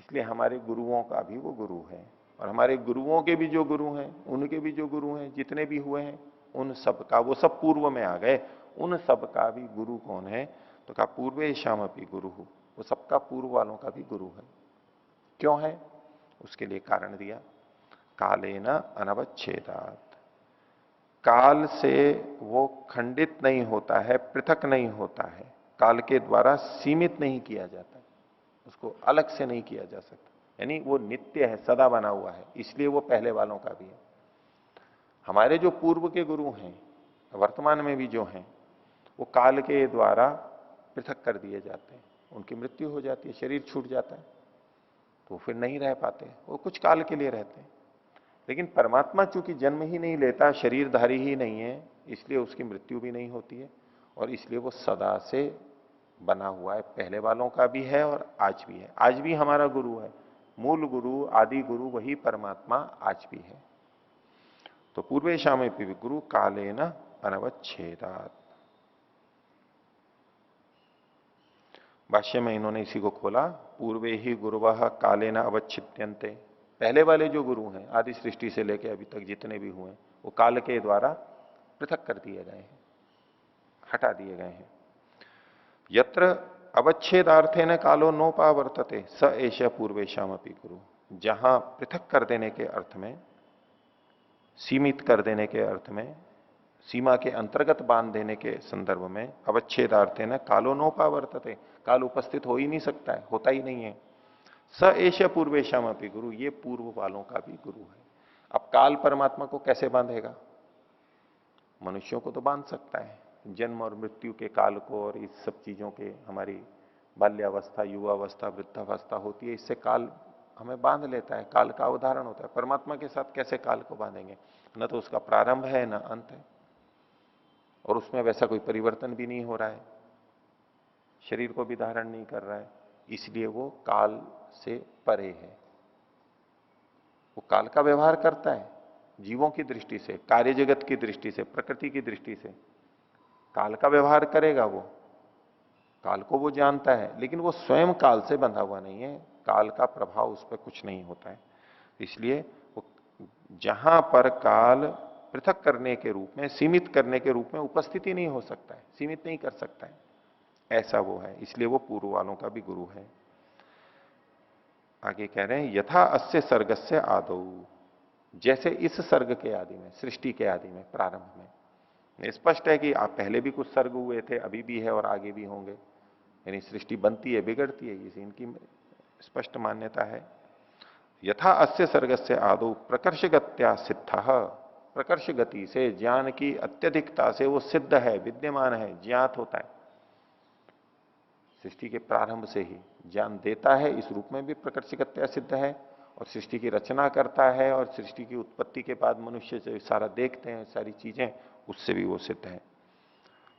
इसलिए हमारे गुरुओं का भी वो गुरु है। और हमारे गुरुओं के भी जो गुरु हैं, उनके भी जो गुरु हैं, जितने भी हुए हैं, उन सब का, वो सब पूर्व में आ गए, उन सब का भी गुरु कौन है? तो कहा पूर्वेशाम अपि गुरु, वो सबका पूर्व वालों का भी गुरु है। क्यों है? उसके लिए कारण दिया, कालेन अनवच्छेदात्। काल से वो खंडित नहीं होता है, पृथक नहीं होता है, काल के द्वारा सीमित नहीं किया जाता, उसको अलग से नहीं किया जा सकता। यानी वो नित्य है, सदा बना हुआ है, इसलिए वो पहले वालों का भी है। हमारे जो पूर्व के गुरु हैं, वर्तमान में भी जो हैं, वो काल के द्वारा पृथक कर दिए जाते हैं, उनकी मृत्यु हो जाती है, शरीर छूट जाता है, तो फिर नहीं रह पाते, वो कुछ काल के लिए रहते हैं। लेकिन परमात्मा चूंकि जन्म ही नहीं लेता, शरीरधारी ही नहीं है, इसलिए उसकी मृत्यु भी नहीं होती है, और इसलिए वो सदा से बना हुआ है, पहले वालों का भी है और आज भी है। आज भी हमारा गुरु है, मूल गुरु, आदि गुरु वही परमात्मा आज भी है। तो पूर्वेशामे भी गुरु काले न अनवच्छेदात। भाष्य में इन्होंने इसी को खोला, पूर्वे ही गुरुवः काले न अवच्छिद्यन्ते। पहले वाले जो गुरु हैं आदि सृष्टि से लेकर अभी तक जितने भी हुए वो काल के द्वारा पृथक कर दिए गए हैं, हटा दिए गए हैं। यत्र अवच्छेदार्थे न कालो नोपावर्तते स एष पूर्वेशाम अपि गुरु। जहां पृथक कर देने के अर्थ में, सीमित कर देने के अर्थ में, सीमा के अंतर्गत बांध देने के संदर्भ में अवच्छेदार्थे न कालो नोपावर्तते, काल उपस्थित हो ही नहीं सकता है, होता ही नहीं है। स एष पूर्वेशाम अपि गुरु, ये पूर्व वालों का भी गुरु है। अब काल परमात्मा को कैसे बांधेगा? मनुष्यों को तो बांध सकता है, जन्म और मृत्यु के काल को और इस सब चीजों के, हमारी बाल्यावस्था, युवावस्था, वृद्धावस्था होती है, इससे काल हमें बांध लेता है, काल का उदाहरण होता है। परमात्मा के साथ कैसे काल को बांधेंगे? न तो उसका प्रारंभ है न अंत है, और उसमें वैसा कोई परिवर्तन भी नहीं हो रहा है, शरीर को भी धारण नहीं कर रहा है, इसलिए वो काल से परे है। वो काल का व्यवहार करता है जीवों की दृष्टि से, कार्य जगत की दृष्टि से, प्रकृति की दृष्टि से काल का व्यवहार करेगा। वो काल को वो जानता है, लेकिन वो स्वयं काल से बंधा हुआ नहीं है, काल का प्रभाव उस पर कुछ नहीं होता है। इसलिए वो जहां पर काल पृथक करने के रूप में, सीमित करने के रूप में उपस्थिति नहीं हो सकता है, सीमित नहीं कर सकता है, ऐसा वो है। इसलिए वो पूर्व वालों का भी गुरु है। आगे कह रहे हैं यथा अस्य सर्गस्य आदौ, जैसे इस सर्ग के आदि में, सृष्टि के आदि में, प्रारंभ में स्पष्ट है कि आप पहले भी कुछ सर्ग हुए थे, अभी भी है और आगे भी होंगे, यानी सृष्टि बनती है, बिगड़ती है, ये इनकी स्पष्ट मान्यता है। यथा अस्य सर्गस्य आदौ प्रकर्षगत्या सिद्ध, प्रकर्ष गति से, ज्ञान की अत्यधिकता से वो सिद्ध है, विद्यमान है, ज्ञात होता है। सृष्टि के प्रारंभ से ही ज्ञान देता है, इस रूप में भी प्रकर्षगत्या सिद्ध है, और सृष्टि की रचना करता है, और सृष्टि की उत्पत्ति के बाद मनुष्य जो सारा देखते हैं, सारी चीजें, उससे भी वो सिद्ध है।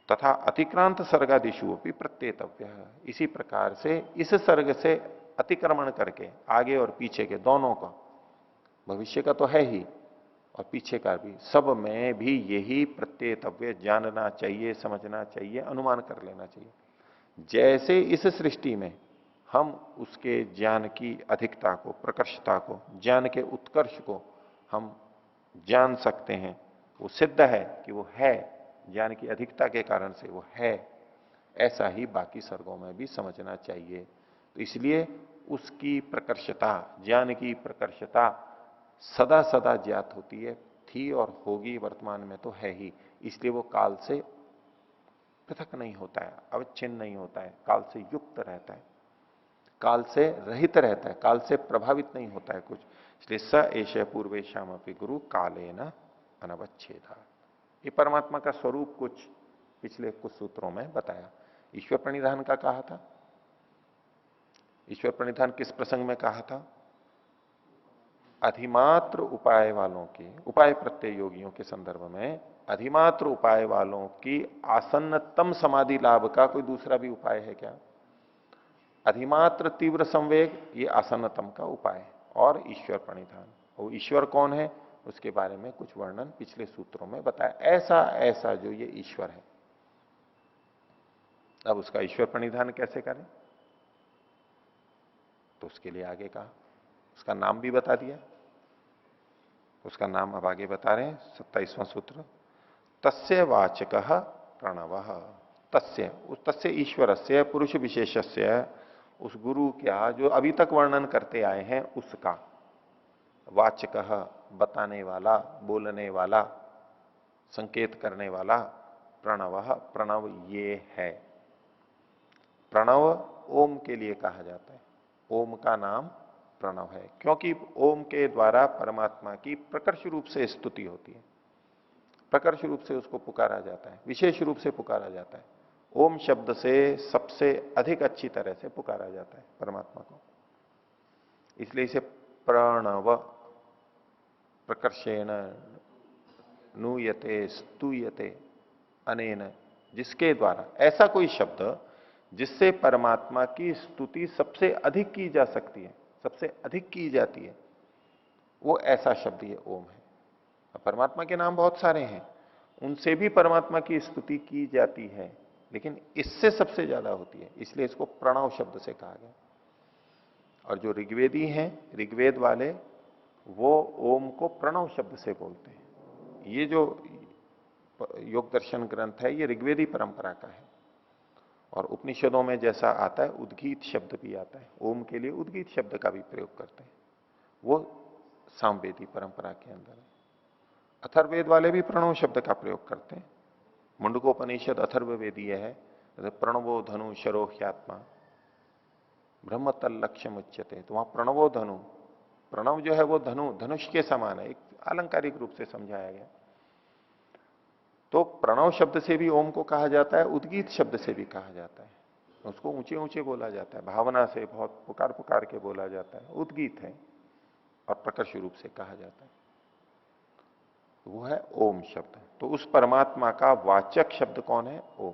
तथा अतिक्रांत सर्गादिशु भी प्रत्येतव्य, इसी प्रकार से इस सर्ग से अतिक्रमण करके आगे और पीछे के दोनों का, भविष्य का तो है ही और पीछे का भी, सब में भी यही प्रत्येतव्य जानना चाहिए, समझना चाहिए, अनुमान कर लेना चाहिए। जैसे इस सृष्टि में हम उसके ज्ञान की अधिकता को, प्रकर्षता को, ज्ञान के उत्कर्ष को हम जान सकते हैं, वो सिद्ध है कि वो है, ज्ञान की अधिकता के कारण से वो है, ऐसा ही बाकी सर्गों में भी समझना चाहिए। तो इसलिए उसकी प्रकर्षता, ज्ञान की प्रकर्षता सदा सदा ज्ञात होती है, थी और होगी, वर्तमान में तो है ही, इसलिए वो काल से पृथक नहीं होता है, अवच्छिन्न नहीं होता है, काल से युक्त रहता है, काल से रहित रहता है, काल से प्रभावित नहीं होता है कुछ। इसलिए स एष पूर्वेशाम अपि गुरु कालेन अनवच्छेदा। ये परमात्मा का स्वरूप कुछ पिछले कुछ सूत्रों में बताया। ईश्वर प्रणिधान का कहा था। ईश्वर प्रणिधान किस प्रसंग में कहा था? अधिमात्र उपाय वालों की, उपाय प्रत्यय योगियों के संदर्भ में, अधिमात्र उपाय वालों की आसन्नतम समाधि लाभ का कोई दूसरा भी उपाय है क्या? अधिमात्र तीव्र संवेग, ये आसन्नतम का उपाय, और ईश्वर प्रणिधान। वो ईश्वर कौन है उसके बारे में कुछ वर्णन पिछले सूत्रों में बताया, ऐसा ऐसा जो ये ईश्वर है। अब उसका ईश्वर प्रणिधान कैसे करें, तो उसके लिए आगे कहा, उसका नाम भी बता दिया। उसका नाम अब आगे बता रहे हैं 27वां सूत्र, तस्य वाचकः प्रणवः। तस्य, उस तस्य ईश्वरस्य, पुरुष विशेषस्य, उस गुरु क्या जो अभी तक वर्णन करते आए हैं उसका, वाचकः बताने वाला, बोलने वाला, संकेत करने वाला, प्रणवः, प्रणव ये है। प्रणव ओम के लिए कहा जाता है, ओम का नाम प्रणव है, क्योंकि ओम के द्वारा परमात्मा की प्रकर्ष रूप से स्तुति होती है, प्रकर्ष रूप से उसको पुकारा जाता है, विशेष रूप से पुकारा जाता है। ओम शब्द से सबसे अधिक अच्छी तरह से पुकारा जाता है परमात्मा को, इसलिए इसे प्रणव, प्रकर्षेण नूयते स्तूयते अनेन जिसके द्वारा, ऐसा कोई शब्द जिससे परमात्मा की स्तुति सबसे अधिक की जा सकती है, सबसे अधिक की जाती है, वो ऐसा शब्द ये ओम है। अब परमात्मा के नाम बहुत सारे हैं, उनसे भी परमात्मा की स्तुति की जाती है, लेकिन इससे सबसे ज्यादा होती है, इसलिए इसको प्रणव शब्द से कहा गया। और जो ऋग्वेदी हैं, ऋग्वेद वाले, वो ओम को प्रणव शब्द से बोलते हैं। ये जो योग दर्शन ग्रंथ है, ये ऋग्वेदी परंपरा का है। और उपनिषदों में जैसा आता है, उद्गीत शब्द भी आता है, ओम के लिए उद्गीत शब्द का भी प्रयोग करते हैं, वो सामवेदी परंपरा के अंदर है। अथर्ववेद वाले भी प्रणव शब्द का प्रयोग करते हैं। मुंडकोपनिषद अथर्ववेदीय है, प्रणवो धनु शरो ह्यात्मा ब्रह्म तल लक्ष्य उच्यते, तो वहां प्रणवो धनु, प्रणव जो है वो धनु, धनुष के समान है, एक आलंकारिक रूप से समझाया गया। तो प्रणव शब्द से भी ओम को कहा जाता है, उद्गीत शब्द से भी कहा जाता है। उसको ऊंचे ऊंचे बोला जाता है, भावना से बहुत पुकार पुकार के बोला जाता है, उद्गीत है, और प्रकर्ष रूप से कहा जाता है, वो है ओम शब्द। तो उस परमात्मा का वाचक शब्द कौन है? ओम।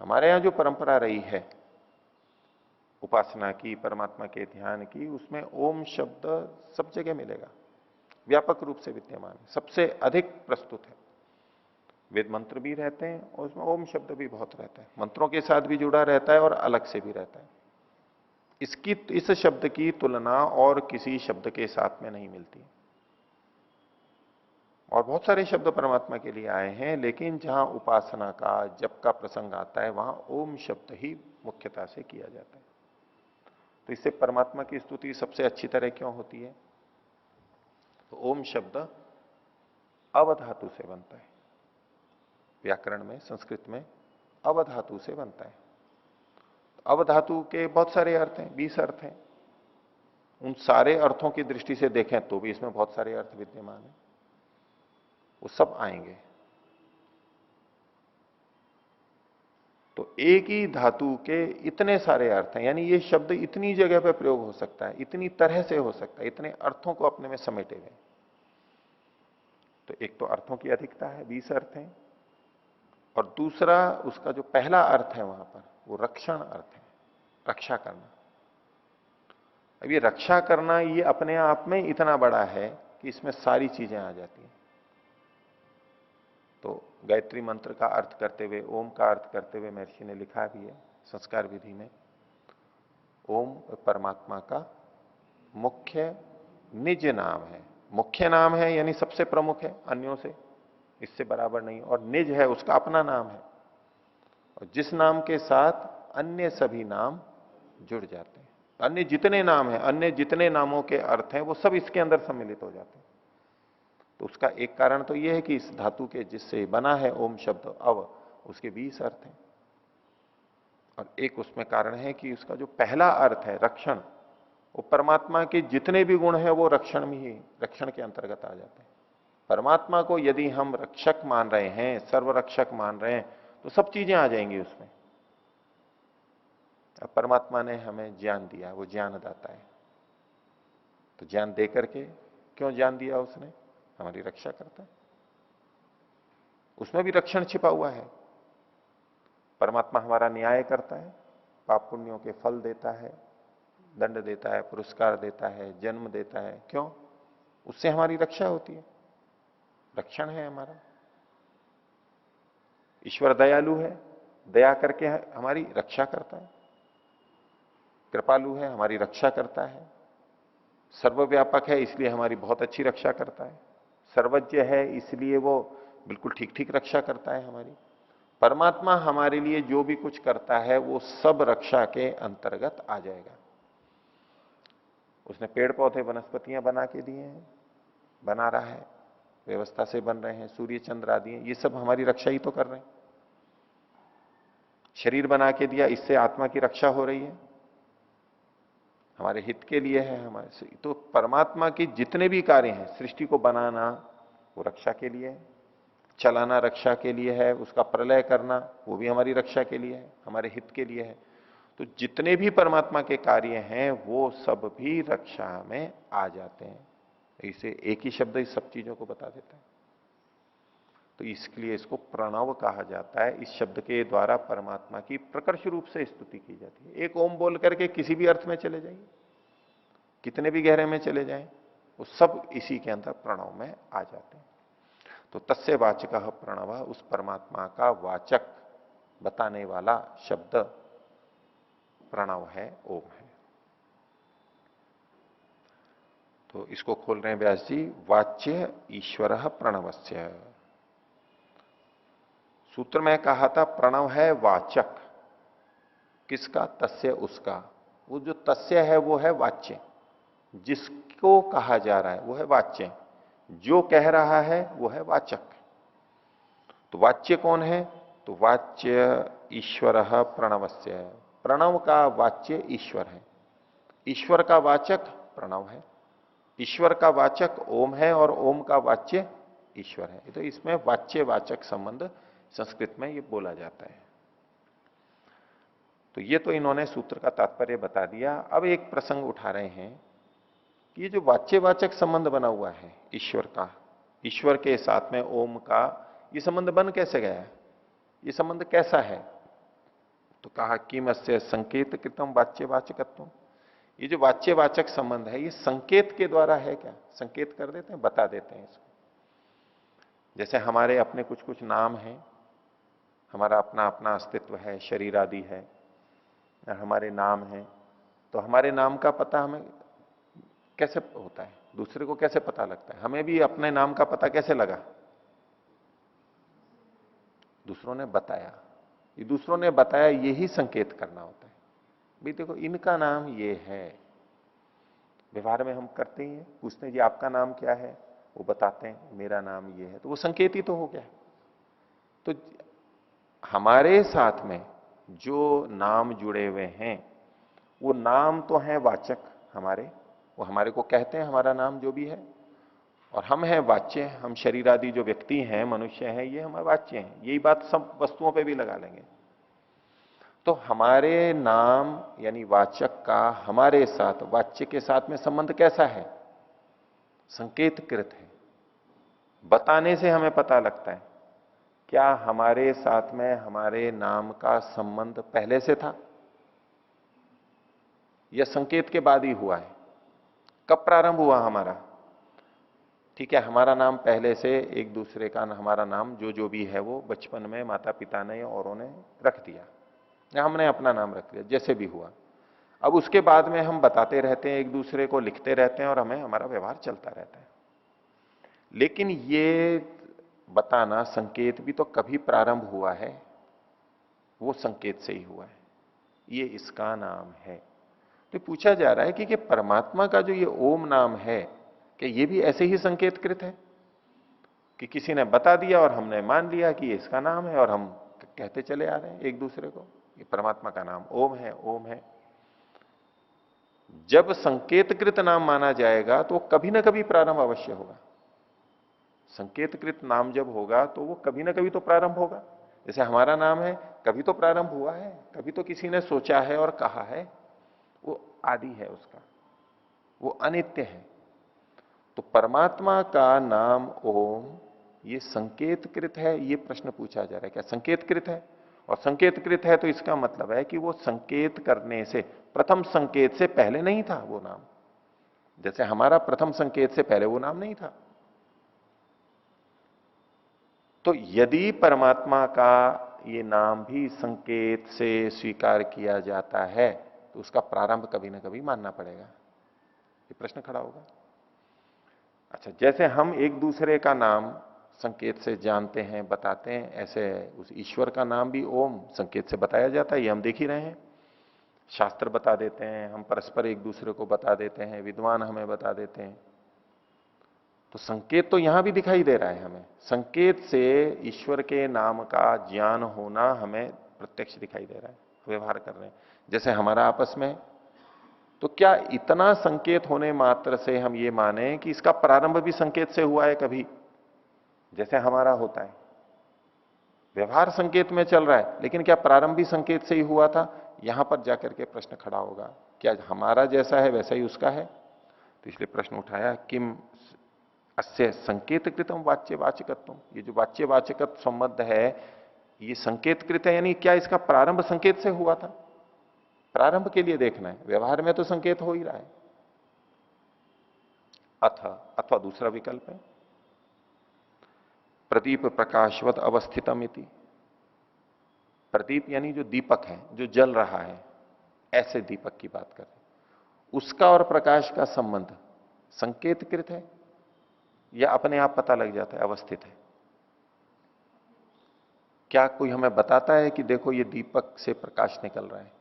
हमारे यहां जो परंपरा रही है उपासना की, परमात्मा के ध्यान की, उसमें ओम शब्द सब जगह मिलेगा, व्यापक रूप से विद्यमान है, सबसे अधिक प्रस्तुत है। वेद मंत्र भी रहते हैं और उसमें ओम शब्द भी बहुत रहता है, मंत्रों के साथ भी जुड़ा रहता है और अलग से भी रहता है। इस शब्द की तुलना और किसी शब्द के साथ में नहीं मिलती। और बहुत सारे शब्द परमात्मा के लिए आए हैं, लेकिन जहां उपासना का, जप का प्रसंग आता है, वहां ओम शब्द ही मुख्यता से किया जाता है। तो इससे परमात्मा की स्तुति सबसे अच्छी तरह क्यों होती है? तो ओम शब्द अवधातु से बनता है, व्याकरण में, संस्कृत में अवधातु से बनता है। अवधातु के बहुत सारे अर्थ हैं, 20 अर्थ हैं। उन सारे अर्थों की दृष्टि से देखें तो भी इसमें बहुत सारे अर्थ विद्यमान हैं, वो सब आएंगे। तो एक ही धातु के इतने सारे अर्थ हैं, यानी ये शब्द इतनी जगह पर प्रयोग हो सकता है, इतनी तरह से हो सकता है, इतने अर्थों को अपने में समेटे हुए। तो एक तो अर्थों की अधिकता है, 20 अर्थ हैं, और दूसरा उसका जो पहला अर्थ है वहां पर, वो रक्षण अर्थ है, रक्षा करना। अब ये रक्षा करना, ये अपने आप में इतना बड़ा है कि इसमें सारी चीजें आ जाती हैं। तो गायत्री मंत्र का अर्थ करते हुए, ओम का अर्थ करते हुए महर्षि ने लिखा भी है संस्कार विधि में, ओम परमात्मा का मुख्य निज नाम है। मुख्य नाम है यानी सबसे प्रमुख है, अन्यों से इससे बराबर नहीं, और निज है, उसका अपना नाम है, और जिस नाम के साथ अन्य सभी नाम जुड़ जाते हैं। अन्य जितने नाम हैं, अन्य जितने नामों के अर्थ हैं, वो सब इसके अंदर सम्मिलित हो जाते हैं। तो उसका एक कारण तो यह है कि इस धातु के जिससे बना है ओम शब्द अव, उसके 20 अर्थ हैं। और एक उसमें कारण है कि उसका जो पहला अर्थ है रक्षण, वो परमात्मा के जितने भी गुण हैं वो रक्षण में ही, रक्षण के अंतर्गत आ जाते हैं। परमात्मा को यदि हम रक्षक मान रहे हैं, सर्वरक्षक मान रहे हैं, तो सब चीजें आ जाएंगी उसमें। अब परमात्मा ने हमें ज्ञान दिया, वो ज्ञानदाता है, तो ज्ञान दे करके क्यों ज्ञान दिया उसने? हमारी रक्षा करता है, उसमें भी रक्षण छिपा हुआ है। परमात्मा हमारा न्याय करता है, पाप पुण्यों के फल देता है, दंड देता है, पुरस्कार देता है, जन्म देता है, क्यों? उससे हमारी रक्षा होती है, रक्षण है हमारा। ईश्वर दयालु है, दया करके हमारी रक्षा करता है। कृपालु है, हमारी रक्षा करता है। सर्वव्यापक है, इसलिए हमारी बहुत अच्छी रक्षा करता है। सर्वज्ञ है, इसलिए वो बिल्कुल ठीक ठीक रक्षा करता है हमारी। परमात्मा हमारे लिए जो भी कुछ करता है वो सब रक्षा के अंतर्गत आ जाएगा। उसने पेड़ पौधे वनस्पतियां बना के दिए हैं, बना रहा है, व्यवस्था से बन रहे हैं, सूर्य चंद्र आदि हैं, ये सब हमारी रक्षा ही तो कर रहे हैं। शरीर बना के दिया, इससे आत्मा की रक्षा हो रही है, हमारे हित के लिए है हमारे से। तो परमात्मा के जितने भी कार्य हैं, सृष्टि को बनाना वो रक्षा के लिए है, चलाना रक्षा के लिए है, उसका प्रलय करना वो भी हमारी रक्षा के लिए है, हमारे हित के लिए है। तो जितने भी परमात्मा के कार्य हैं वो सब भी रक्षा में आ जाते हैं। इसे एक ही शब्द इस सब चीजों को बता देता है। तो इसके लिए इसको प्रणव कहा जाता है। इस शब्द के द्वारा परमात्मा की प्रकर्ष रूप से स्तुति की जाती है। एक ओम बोल करके किसी भी अर्थ में चले जाइए, कितने भी गहरे में चले जाएं, वो सब इसी के अंदर प्रणव में आ जाते हैं। तो तस्य वाचक प्रणव, उस परमात्मा का वाचक बताने वाला शब्द प्रणव है, ओम है। तो इसको खोल रहे हैं व्यास जी, वाच्य ईश्वर प्रणवस्य। सूत्र में कहा था प्रणव है वाचक, किसका? तस्य, उसका। वो जो तस्य है वो है वाच्य, जिसको कहा जा रहा है वो है वाच्य, जो कह रहा है वो है वाचक। तो वाच्य कौन है? तो वाच्य ईश्वर प्रणवस्य। प्रणव का वाच्य ईश्वर है, ईश्वर का वाचक प्रणव है, ईश्वर का वाचक ओम है और ओम का वाच्य ईश्वर है। तो इसमें वाच्य वाचक संबंध संस्कृत में ये बोला जाता है। तो ये तो इन्होंने सूत्र का तात्पर्य बता दिया। अब एक प्रसंग उठा रहे हैं कि ये जो वाच्यवाचक संबंध बना हुआ है ईश्वर का, ईश्वर के साथ में ओम का, ये संबंध बन कैसे गया है? ये संबंध कैसा है? तो कहा किम अस्य संकेत कृतम वाच्यवाचकत्व। ये जो वाच्यवाचक संबंध है ये संकेत के द्वारा है क्या? संकेत कर देते हैं, बता देते हैं इसको। जैसे हमारे अपने कुछ कुछ नाम हैं, हमारा अपना अपना अस्तित्व है, शरीर आदि है, और हमारे नाम हैं, तो हमारे नाम का पता हमें कैसे होता है? दूसरे को कैसे पता लगता है? हमें भी अपने नाम का पता कैसे लगा? दूसरों ने बताया। ये दूसरों ने बताया, यही संकेत करना होता है। भाई देखो इनका नाम ये है। व्यवहार में हम करते ही हैं, पूछते हैं जी आपका नाम क्या है, वो बताते हैं मेरा नाम ये है, तो वो संकेत ही तो हो गया। तो हमारे साथ में जो नाम जुड़े हुए हैं वो नाम तो हैं वाचक हमारे, वो हमारे को कहते हैं हमारा नाम जो भी है, और हम हैं वाच्य, हम शरीर आदि जो व्यक्ति हैं, मनुष्य हैं, ये हमारे वाच्य हैं। यही बात सब वस्तुओं पे भी लगा लेंगे। तो हमारे नाम यानी वाचक का हमारे साथ, वाच्य के साथ में संबंध कैसा है? संकेतकृत है। बताने से हमें पता लगता है। क्या हमारे साथ में हमारे नाम का संबंध पहले से था या संकेत के बाद ही हुआ है? कब प्रारंभ हुआ हमारा? ठीक है, हमारा नाम पहले से, एक दूसरे का हमारा नाम जो भी है वो बचपन में माता पिता ने औरों ने रख दिया, या हमने अपना नाम रख दिया, जैसे भी हुआ। अब उसके बाद में हम बताते रहते हैं, एक दूसरे को लिखते रहते हैं, और हमें हमारा व्यवहार चलता रहता है। लेकिन ये बताना संकेत भी तो कभी प्रारंभ हुआ है, वो संकेत से ही हुआ है, ये इसका नाम है। तो पूछा जा रहा है कि परमात्मा का जो ये ओम नाम है, कि ये भी ऐसे ही संकेतकृत है कि किसी ने बता दिया और हमने मान लिया कि ये इसका नाम है, और हम कहते चले आ रहे हैं एक दूसरे को, ये परमात्मा का नाम ओम है, ओम है। जब संकेतकृत नाम माना जाएगा तो कभी ना कभी प्रारंभ अवश्य होगा। संकेतकृत नाम जब होगा तो वो कभी ना कभी तो प्रारंभ होगा। जैसे हमारा नाम है, कभी तो प्रारंभ हुआ है, कभी तो किसी ने सोचा है और कहा है, वो आदि है उसका, वो अनित्य है। तो परमात्मा का नाम ओम ये संकेतकृत है, ये प्रश्न पूछा जा रहा है। क्या संकेतकृत है? और संकेतकृत है तो इसका मतलब है कि वो संकेत करने से, प्रथम संकेत से पहले नहीं था वो नाम। जैसे हमारा प्रथम संकेत से पहले वो नाम नहीं था। तो यदि परमात्मा का ये नाम भी संकेत से स्वीकार किया जाता है तो उसका प्रारंभ कभी ना कभी मानना पड़ेगा। ये प्रश्न खड़ा होगा। अच्छा, जैसे हम एक दूसरे का नाम संकेत से जानते हैं, बताते हैं, ऐसे उस ईश्वर का नाम भी ओम संकेत से बताया जाता है। ये हम देख ही रहे हैं, शास्त्र बता देते हैं, हम परस्पर एक दूसरे को बता देते हैं, विद्वान हमें बता देते हैं। तो संकेत तो यहां भी दिखाई दे रहा है हमें। संकेत से ईश्वर के नाम का ज्ञान होना हमें प्रत्यक्ष दिखाई दे रहा है, व्यवहार कर रहे हैं। जैसे हमारा आपस में, तो क्या इतना संकेत होने मात्र से हम ये माने कि इसका प्रारंभ भी संकेत से हुआ है कभी? जैसे हमारा होता है, व्यवहार संकेत में चल रहा है, लेकिन क्या प्रारंभ भी संकेत से ही हुआ था? यहां पर जाकर के प्रश्न खड़ा होगा, क्या हमारा जैसा है वैसा ही उसका है? तो इसलिए प्रश्न उठाया किम अस्य संकेत कृतम वाच्य वाचकत्व, ये जो वाच्य वाचकत्व संबंध है ये संकेत कृत है, यानी क्या इसका प्रारंभ संकेत से हुआ था? प्रारंभ के लिए देखना है, व्यवहार में तो संकेत हो ही रहा है। अथवा दूसरा विकल्प है प्रदीप प्रकाशवत अवस्थितम इति। प्रदीप यानी जो दीपक है जो जल रहा है, ऐसे दीपक की बात कर रहे हैं, उसका और प्रकाश का संबंध संकेतकृत है या अपने आप पता लग जाता है, अवस्थित है? क्या कोई हमें बताता है कि देखो ये दीपक से प्रकाश निकल रहा है?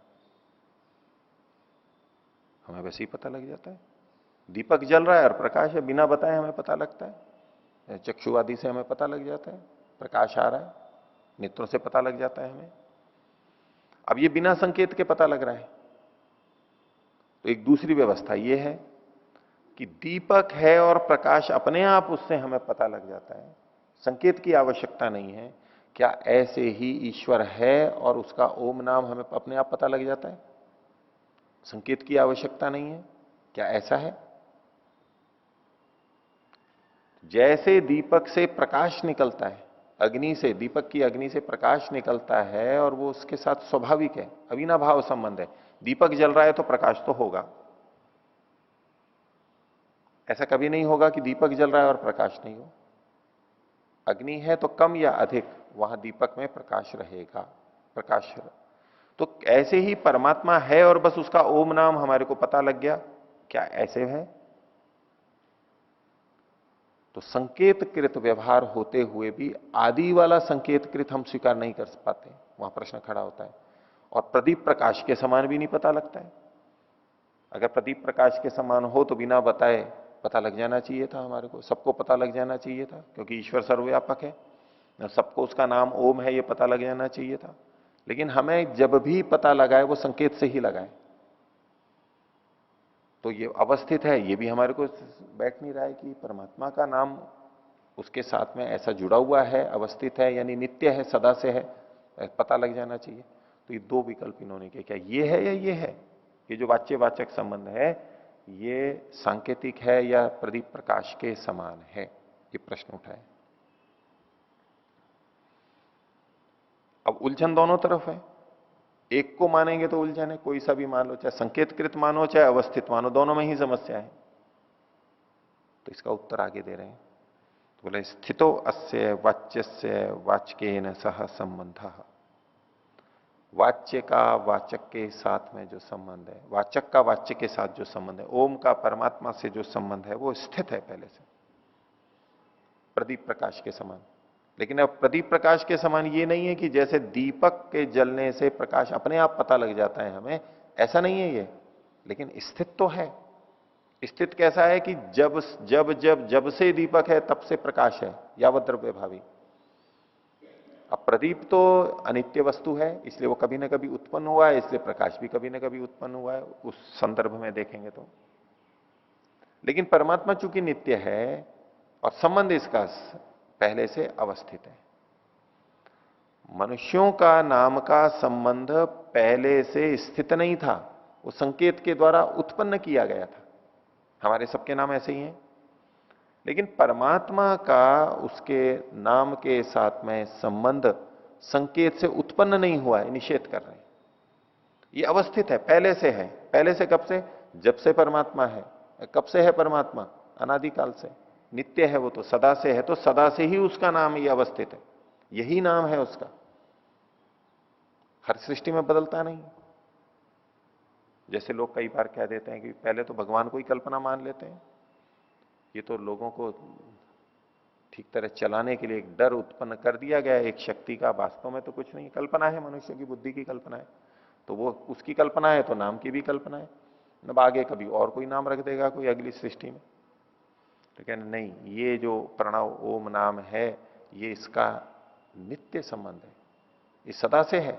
हमें वैसे ही पता लग जाता है। दीपक जल रहा है और प्रकाश है, बिना बताए हमें पता लगता है। चक्षु आदि से हमें पता लग जाता है, प्रकाश आ रहा है, नेत्रों से पता लग जाता है हमें। अब ये बिना संकेत के पता लग रहा है। तो एक दूसरी व्यवस्था ये है कि दीपक है और प्रकाश अपने आप उससे हमें पता लग जाता है, संकेत की आवश्यकता नहीं है। क्या ऐसे ही ईश्वर है और उसका ओम नाम हमें अपने आप पता लग जाता है, संकेत की आवश्यकता नहीं है? क्या ऐसा है? जैसे दीपक से प्रकाश निकलता है, अग्नि से, दीपक की अग्नि से प्रकाश निकलता है और वो उसके साथ स्वाभाविक है, अविनाभाव संबंध है। दीपक जल रहा है तो प्रकाश तो होगा। ऐसा कभी नहीं होगा कि दीपक जल रहा है और प्रकाश नहीं हो। अग्नि है तो कम या अधिक वहां दीपक में प्रकाश रहेगा, प्रकाश। तो ऐसे ही परमात्मा है और बस उसका ओम नाम हमारे को पता लग गया, क्या ऐसे है? तो संकेतकृत व्यवहार होते हुए भी आदि वाला संकेतकृत हम स्वीकार नहीं कर पाते, वहां प्रश्न खड़ा होता है। और प्रदीप प्रकाश के समान भी नहीं पता लगता है। अगर प्रदीप प्रकाश के समान हो तो बिना बताए पता लग जाना चाहिए था, हमारे को सबको पता लग जाना चाहिए था, क्योंकि ईश्वर सर्वव्यापक है, सबको उसका नाम ओम है ये पता लग जाना चाहिए था। लेकिन हमें जब भी पता लगाए वो संकेत से ही लगाए। तो ये अवस्थित है, ये भी हमारे को बैठ नहीं रहा है कि परमात्मा का नाम उसके साथ में ऐसा जुड़ा हुआ है, अवस्थित है, यानी नित्य है, सदा से है, पता लग जाना चाहिए। तो ये दो विकल्प इन्होंने किया, क्या ये है या ये है? ये जो वाच्यवाचक संबंध है ये सांकेतिक है या प्रदीप प्रकाश के समान है, ये प्रश्न उठाए। अब उलझन दोनों तरफ है। एक को मानेंगे तो उलझन है, कोई सा भी मान लो, चाहे संकेतकृत मानो चाहे अवस्थित मानो, दोनों में ही समस्या है। तो इसका उत्तर आगे दे रहे हैं, तो बोले स्थितो अस्य वाच्यस्य वाचकेन सह संबंध। वाच्य का वाचक के साथ में जो संबंध है, वाचक का वाच्य के साथ जो संबंध है, ओम का परमात्मा से जो संबंध है वो स्थित है पहले से, प्रदीप प्रकाश के समान। लेकिन अब प्रदीप प्रकाश के समान ये नहीं है कि जैसे दीपक के जलने से प्रकाश अपने आप पता लग जाता है हमें, ऐसा नहीं है ये। लेकिन स्थित तो है। स्थित कैसा है कि जब जब जब जब से दीपक है तब से प्रकाश है, यावत द्रव्य भावी। अब प्रदीप तो अनित्य वस्तु है, इसलिए वो कभी ना कभी उत्पन्न हुआ है, इसलिए प्रकाश भी कभी ना कभी उत्पन्न हुआ है, उस संदर्भ में देखेंगे तो। लेकिन परमात्मा चूंकि नित्य है और संबंध इसका पहले से अवस्थित है। मनुष्यों का नाम का संबंध पहले से स्थित नहीं था, वो संकेत के द्वारा उत्पन्न किया गया था। हमारे सबके नाम ऐसे ही हैं। लेकिन परमात्मा का उसके नाम के साथ में संबंध संकेत से उत्पन्न नहीं हुआ है, निषेध कर रहे हैं। ये अवस्थित है, पहले से है। पहले से कब से? जब से परमात्मा है। कब से है परमात्मा? अनादिकाल से। नित्य है वो तो, सदा से है, तो सदा से ही उसका नाम ये अवस्थित है, यही नाम है उसका। हर सृष्टि में बदलता नहीं। जैसे लोग कई बार कह देते हैं कि पहले तो भगवान को ही कल्पना मान लेते हैं, ये तो लोगों को ठीक तरह चलाने के लिए एक डर उत्पन्न कर दिया गया है, एक शक्ति का। वास्तव में तो कुछ नहीं, कल्पना है, मनुष्य की बुद्धि की कल्पना है। तो वो उसकी कल्पना है तो नाम की भी कल्पना है। अब आगे कभी और कोई नाम रख देगा कोई अगली सृष्टि में। तो कहना नहीं, ये जो प्रणव ओम नाम है ये इसका नित्य संबंध है, ये सदा से है,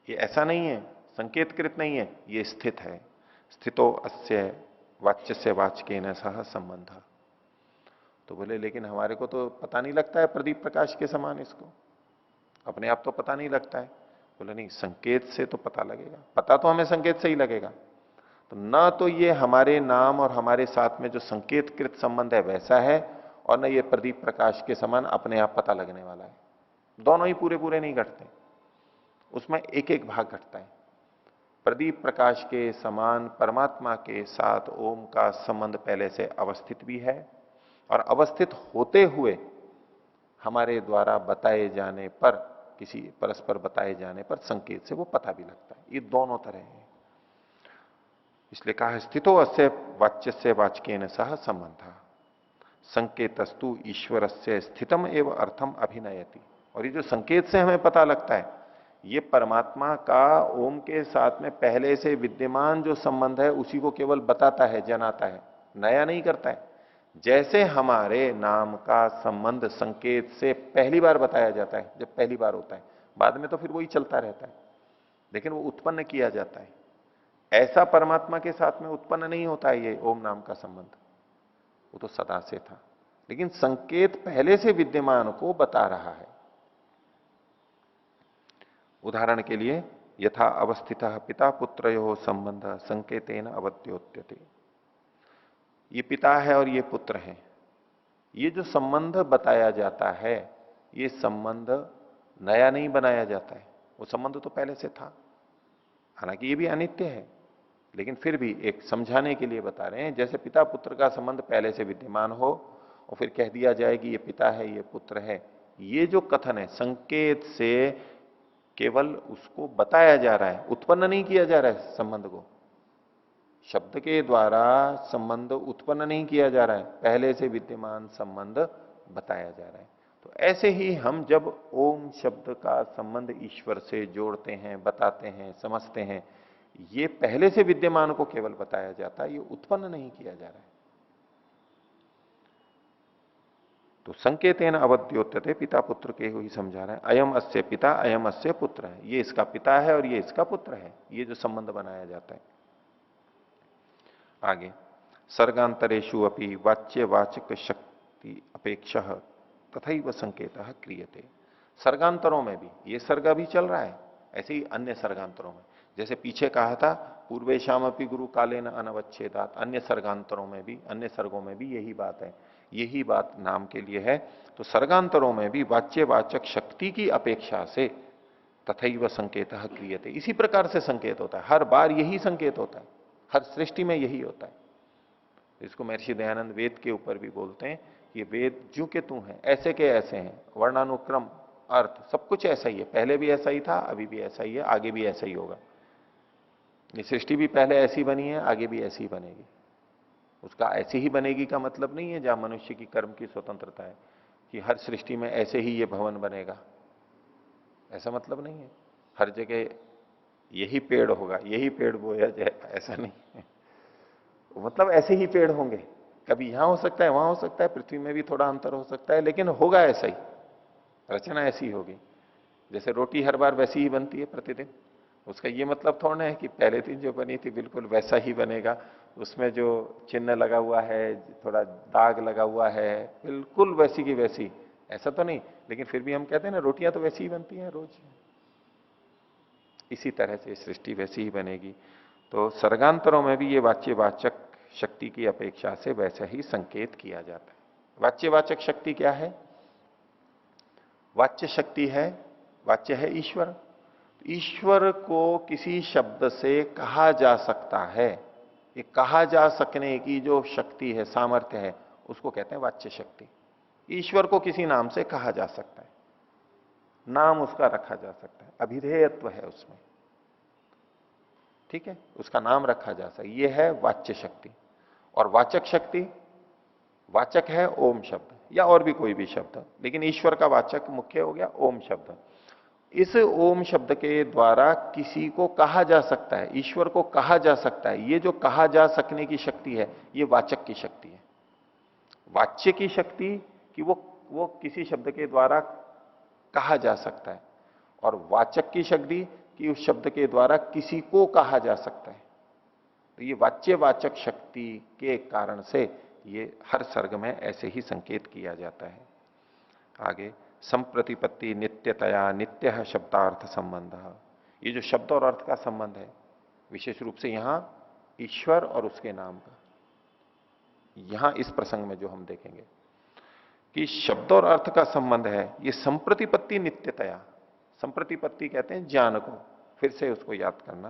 ये ऐसा नहीं है, संकेतकृत नहीं है, ये स्थित है। स्थितो अस्य वाच्य से वाचकेन सह संबंध। तो बोले लेकिन हमारे को तो पता नहीं लगता है प्रदीप प्रकाश के समान, इसको अपने आप तो पता नहीं लगता है। बोले नहीं, संकेत से तो पता लगेगा। पता तो हमें संकेत से ही लगेगा। तो ना तो ये हमारे नाम और हमारे साथ में जो संकेतकृत संबंध है वैसा है, और ना ये प्रदीप प्रकाश के समान अपने आप पता लगने वाला है। दोनों ही पूरे पूरे नहीं घटते, उसमें एक एक भाग घटता है। प्रदीप प्रकाश के समान परमात्मा के साथ ओम का संबंध पहले से अवस्थित भी है, और अवस्थित होते हुए हमारे द्वारा बताए जाने पर, किसी परस्पर बताए जाने पर संकेत से वो पता भी लगता है। ये दोनों तरह है। इसलिए कहा स्थितो अस्य वाच्य से वाचकेन सह संबंध संकेतस्तु ईश्वर से स्थितम एवं अर्थम अभिनयति। और ये जो संकेत से हमें पता लगता है, ये परमात्मा का ओम के साथ में पहले से विद्यमान जो संबंध है उसी को केवल बताता है, जनाता है, नया नहीं करता है। जैसे हमारे नाम का संबंध संकेत से पहली बार बताया जाता है, जब पहली बार होता है, बाद में तो फिर वही चलता रहता है, लेकिन वो उत्पन्न किया जाता है। ऐसा परमात्मा के साथ में उत्पन्न नहीं होता है ये ओम नाम का संबंध, वो तो सदा से था, लेकिन संकेत पहले से विद्यमान को बता रहा है। उदाहरण के लिए यथा अवस्थित पिता पुत्रयो संबंध संकेतेन अवद्योत्यते। ये पिता है और ये पुत्र है, ये जो संबंध बताया जाता है, ये संबंध नया नहीं बनाया जाता है, वो संबंध तो पहले से था। हालांकि ये भी अनित्य है, लेकिन फिर भी एक समझाने के लिए बता रहे हैं। जैसे पिता पुत्र का संबंध पहले से विद्यमान हो और फिर कह दिया जाए कि ये पिता है ये पुत्र है, ये जो कथन है संकेत से केवल उसको बताया जा रहा है, उत्पन्न नहीं किया जा रहा है संबंध को। शब्द के द्वारा संबंध उत्पन्न नहीं किया जा रहा है, पहले से विद्यमान संबंध बताया जा रहा है। तो ऐसे ही हम जब ओम शब्द का संबंध ईश्वर से जोड़ते हैं, बताते हैं, समझते हैं, ये पहले से विद्यमान को केवल बताया जाता है, ये उत्पन्न नहीं किया जा रहा है। तो संकेतेन अवद्योत्यते, पिता पुत्र के ही समझा रहा है। अयम अस्य पिता अयम अस्य पुत्र है, ये इसका पिता है और ये इसका पुत्र है, ये जो संबंध बनाया जाता है। आगे सर्गांतरेषु अपि वाच्यवाचक शक्ति अपेक्षा तथैव संकेत क्रियते। सर्गांतरों में भी, ये सर्ग भी चल रहा है, ऐसे ही अन्य सर्गांतरों में, जैसे पीछे कहा था पूर्वेशाम अपि गुरु कालेन अनवच्छेदात, अन्य सर्गांतरों में भी, अन्य सर्गों में भी यही बात है, यही बात नाम के लिए है। तो सर्गांतरों में भी वाच्यवाचक शक्ति की अपेक्षा से तथैव संकेत क्रियते, इसी प्रकार से संकेत होता है, हर बार यही संकेत होता है, हर सृष्टि में यही होता है। इसको महर्षि दयानंद वेद के ऊपर भी बोलते हैं कि वेद ज्यों के तू हैं, ऐसे के ऐसे हैं, वर्णानुक्रम अर्थ सब कुछ ऐसा ही है, पहले भी ऐसा ही था, अभी भी ऐसा ही है, आगे भी ऐसा ही होगा। ये सृष्टि भी पहले ऐसी बनी है, आगे भी ऐसी ही बनेगी। उसका ऐसी ही बनेगी का मतलब नहीं है जहां मनुष्य की कर्म की स्वतंत्रता है कि हर सृष्टि में ऐसे ही ये भवन बनेगा, ऐसा मतलब नहीं है। हर जगह यही पेड़ होगा, यही पेड़ बोया जाए, ऐसा नहीं है। मतलब ऐसे ही पेड़ होंगे, कभी यहां हो सकता है, वहां हो सकता है, पृथ्वी में भी थोड़ा अंतर हो सकता है, लेकिन होगा ऐसा ही, रचना ऐसी होगी। जैसे रोटी हर बार वैसी ही बनती है प्रतिदिन, उसका ये मतलब थोड़ा है कि पहले दिन जो बनी थी बिल्कुल वैसा ही बनेगा, उसमें जो चिन्ह लगा हुआ है, थोड़ा दाग लगा हुआ है, बिल्कुल वैसी की वैसी, ऐसा तो नहीं। लेकिन फिर भी हम कहते हैं ना, रोटियां तो वैसी ही बनती हैं रोज, इसी तरह से सृष्टि वैसी ही बनेगी। तो सर्गांतरों में भी ये वाच्यवाचक शक्ति की अपेक्षा से वैसा ही संकेत किया जाता है। वाच्यवाचक शक्ति क्या है? वाच्य शक्ति है, वाच्य है ईश्वर। ईश्वर को किसी शब्द से कहा जा सकता है, ये कहा जा सकने की जो शक्ति है, सामर्थ्य है, उसको कहते हैं वाच्य शक्ति। ईश्वर को किसी नाम से कहा जा सकता है, नाम उसका रखा जा सकता है, अभिधेयत्व है उसमें, ठीक है, उसका नाम रखा जा सकता है, ये है वाच्य शक्ति। और वाचक शक्ति, वाचक है ओम शब्द या और भी कोई भी शब्द, लेकिन ईश्वर का वाचक मुख्य हो गया ओम शब्द। इस ओम शब्द के द्वारा किसी को कहा जा सकता है, ईश्वर को कहा जा सकता है। ये जो कहा जा सकने की शक्ति है, ये वाचक की शक्ति है। वाच्य की शक्ति कि वो किसी शब्द के द्वारा कहा जा सकता है, और वाचक की शक्ति कि उस शब्द के द्वारा किसी को कहा जा सकता है। तो ये वाच्यवाचक शक्ति के कारण से ये हर सर्ग में ऐसे ही संकेत किया जाता है। आगे संप्रतिपत्ति नित्यतया नित्य शब्दार्थ संबंध, ये जो शब्द और अर्थ का संबंध है, विशेष रूप से यहां ईश्वर और उसके नाम का। यहां इस प्रसंग में जो हम देखेंगे कि शब्द और अर्थ का संबंध है, ये संप्रतिपत्ति नित्यतया। संप्रतिपत्ति कहते हैं ज्ञान को फिर से उसको याद करना,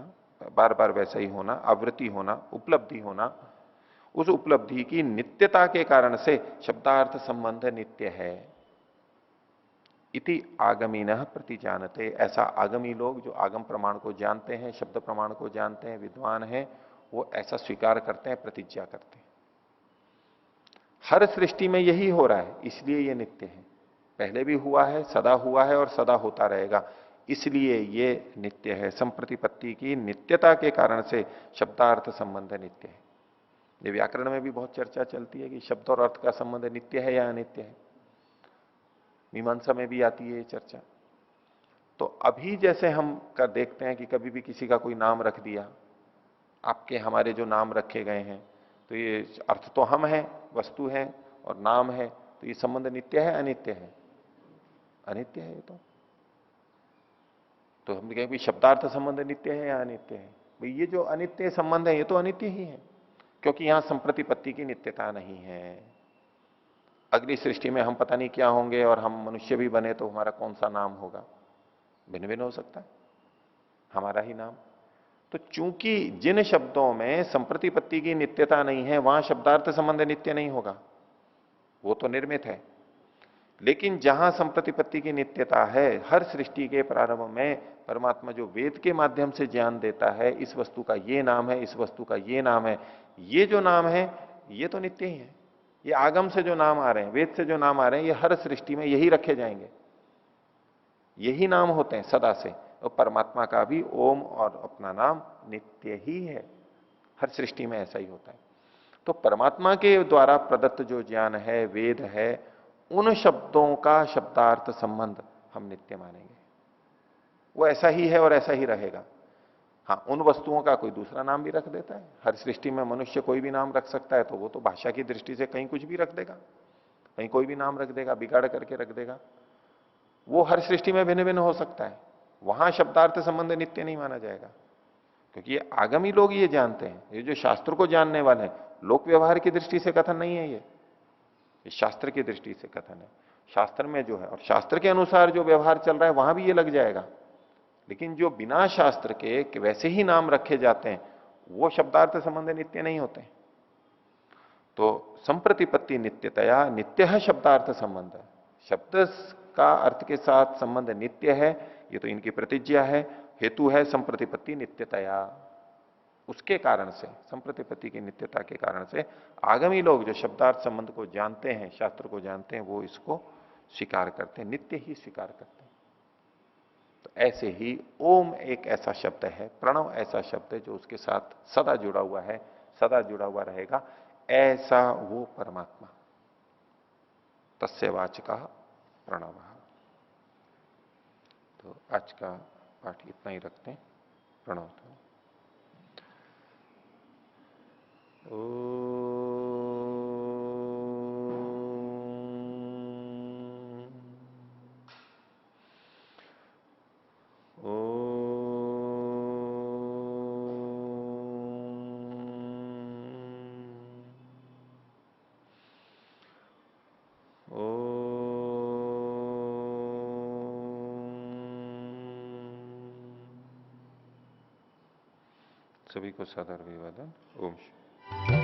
बार बार वैसा ही होना, आवृत्ति होना, उपलब्धि होना। उस उपलब्धि की नित्यता के कारण से शब्दार्थ संबंध नित्य है। इति आगमीनः प्रतिजानते, ऐसा आगमी लोग जो आगम प्रमाण को जानते हैं, शब्द प्रमाण को जानते हैं, विद्वान हैं, वो ऐसा स्वीकार करते हैं, प्रतिज्ञा करते हैं। हर सृष्टि में यही हो रहा है, इसलिए ये नित्य है। पहले भी हुआ है, सदा हुआ है और सदा होता रहेगा, इसलिए ये नित्य है। संप्रतिपत्ति की नित्यता के कारण से शब्दार्थ संबंध नित्य है। ये व्याकरण में भी बहुत चर्चा चलती है कि शब्द और अर्थ का संबंध नित्य है या अनित्य है। मीमांसा में भी आती है ये चर्चा। तो अभी जैसे हम कर देखते हैं कि कभी भी किसी का कोई नाम रख दिया, आपके हमारे जो नाम रखे गए हैं, तो ये अर्थ तो हम हैं, वस्तु है और नाम है, तो ये संबंध नित्य है अनित्य है? अनित्य है ये तो हम कहें कि शब्दार्थ संबंध नित्य है या अनित्य है? भाई ये जो अनित्य संबंध है ये तो अनित्य ही है, क्योंकि यहां संप्रतिपत्ति की नित्यता नहीं है। अगली सृष्टि में हम पता नहीं क्या होंगे और हम मनुष्य भी बने तो हमारा कौन सा नाम होगा, भिन्न भिन्न हो सकता है, हमारा ही नाम। तो चूंकि जिन शब्दों में संप्रतिपत्ति की नित्यता नहीं है वहां शब्दार्थ संबंध नित्य नहीं होगा, वो तो निर्मित है। लेकिन जहां संप्रतिपत्ति की नित्यता है, हर सृष्टि के प्रारंभ में परमात्मा जो वेद के माध्यम से ज्ञान देता है, इस वस्तु का ये नाम है, इस वस्तु का ये नाम है, ये जो नाम है ये तो नित्य ही है। ये आगम से जो नाम आ रहे हैं, वेद से जो नाम आ रहे हैं, ये हर सृष्टि में यही रखे जाएंगे, यही नाम होते हैं सदा से। और परमात्मा का भी ओम और अपना नाम नित्य ही है, हर सृष्टि में ऐसा ही होता है। तो परमात्मा के द्वारा प्रदत्त जो ज्ञान है, वेद है, उन शब्दों का शब्दार्थ संबंध हम नित्य मानेंगे, वो ऐसा ही है और ऐसा ही रहेगा। हाँ, उन वस्तुओं का कोई दूसरा नाम भी रख देता है। हर सृष्टि में मनुष्य कोई भी नाम रख सकता है, तो वो तो भाषा की दृष्टि से कहीं कुछ भी रख देगा, कहीं कोई भी नाम रख देगा, बिगाड़ करके रख देगा। वो हर सृष्टि में भिन्न भिन्न हो सकता है, वहां शब्दार्थ संबंध नित्य नहीं माना जाएगा, क्योंकि ये आगमी लोग ये जानते हैं। ये जो शास्त्र को जानने वाले हैं, लोक व्यवहार की दृष्टि से कथन नहीं है ये शास्त्र की दृष्टि से कथन है। शास्त्र में जो है और शास्त्र के अनुसार जो व्यवहार चल रहा है वहां भी ये लग जाएगा। लेकिन जो बिना शास्त्र के वैसे ही नाम रखे जाते हैं, वो शब्दार्थ संबंध नित्य नहीं होते। तो संप्रतिपत्ति नित्यतया, नित्य है शब्दार्थ संबंध, शब्द का अर्थ के साथ संबंध नित्य है, ये तो इनकी प्रतिज्ञा है। हेतु है संप्रतिपत्ति नित्यतया, उसके कारण से, संप्रतिपत्ति की नित्यता के कारण से आगमी लोग जो शब्दार्थ संबंध को जानते हैं, शास्त्र को जानते हैं, वो इसको स्वीकार करते हैं, नित्य ही स्वीकार करते हैं। तो ऐसे ही ओम एक ऐसा शब्द है, प्रणव ऐसा शब्द है जो उसके साथ सदा जुड़ा हुआ है, सदा जुड़ा हुआ रहेगा, ऐसा वो परमात्मा। तस्य वाचका प्रणव। तो आज का पाठ इतना ही रखते हैं। प्रणव। सभी को सादर अभिवादन। ओम।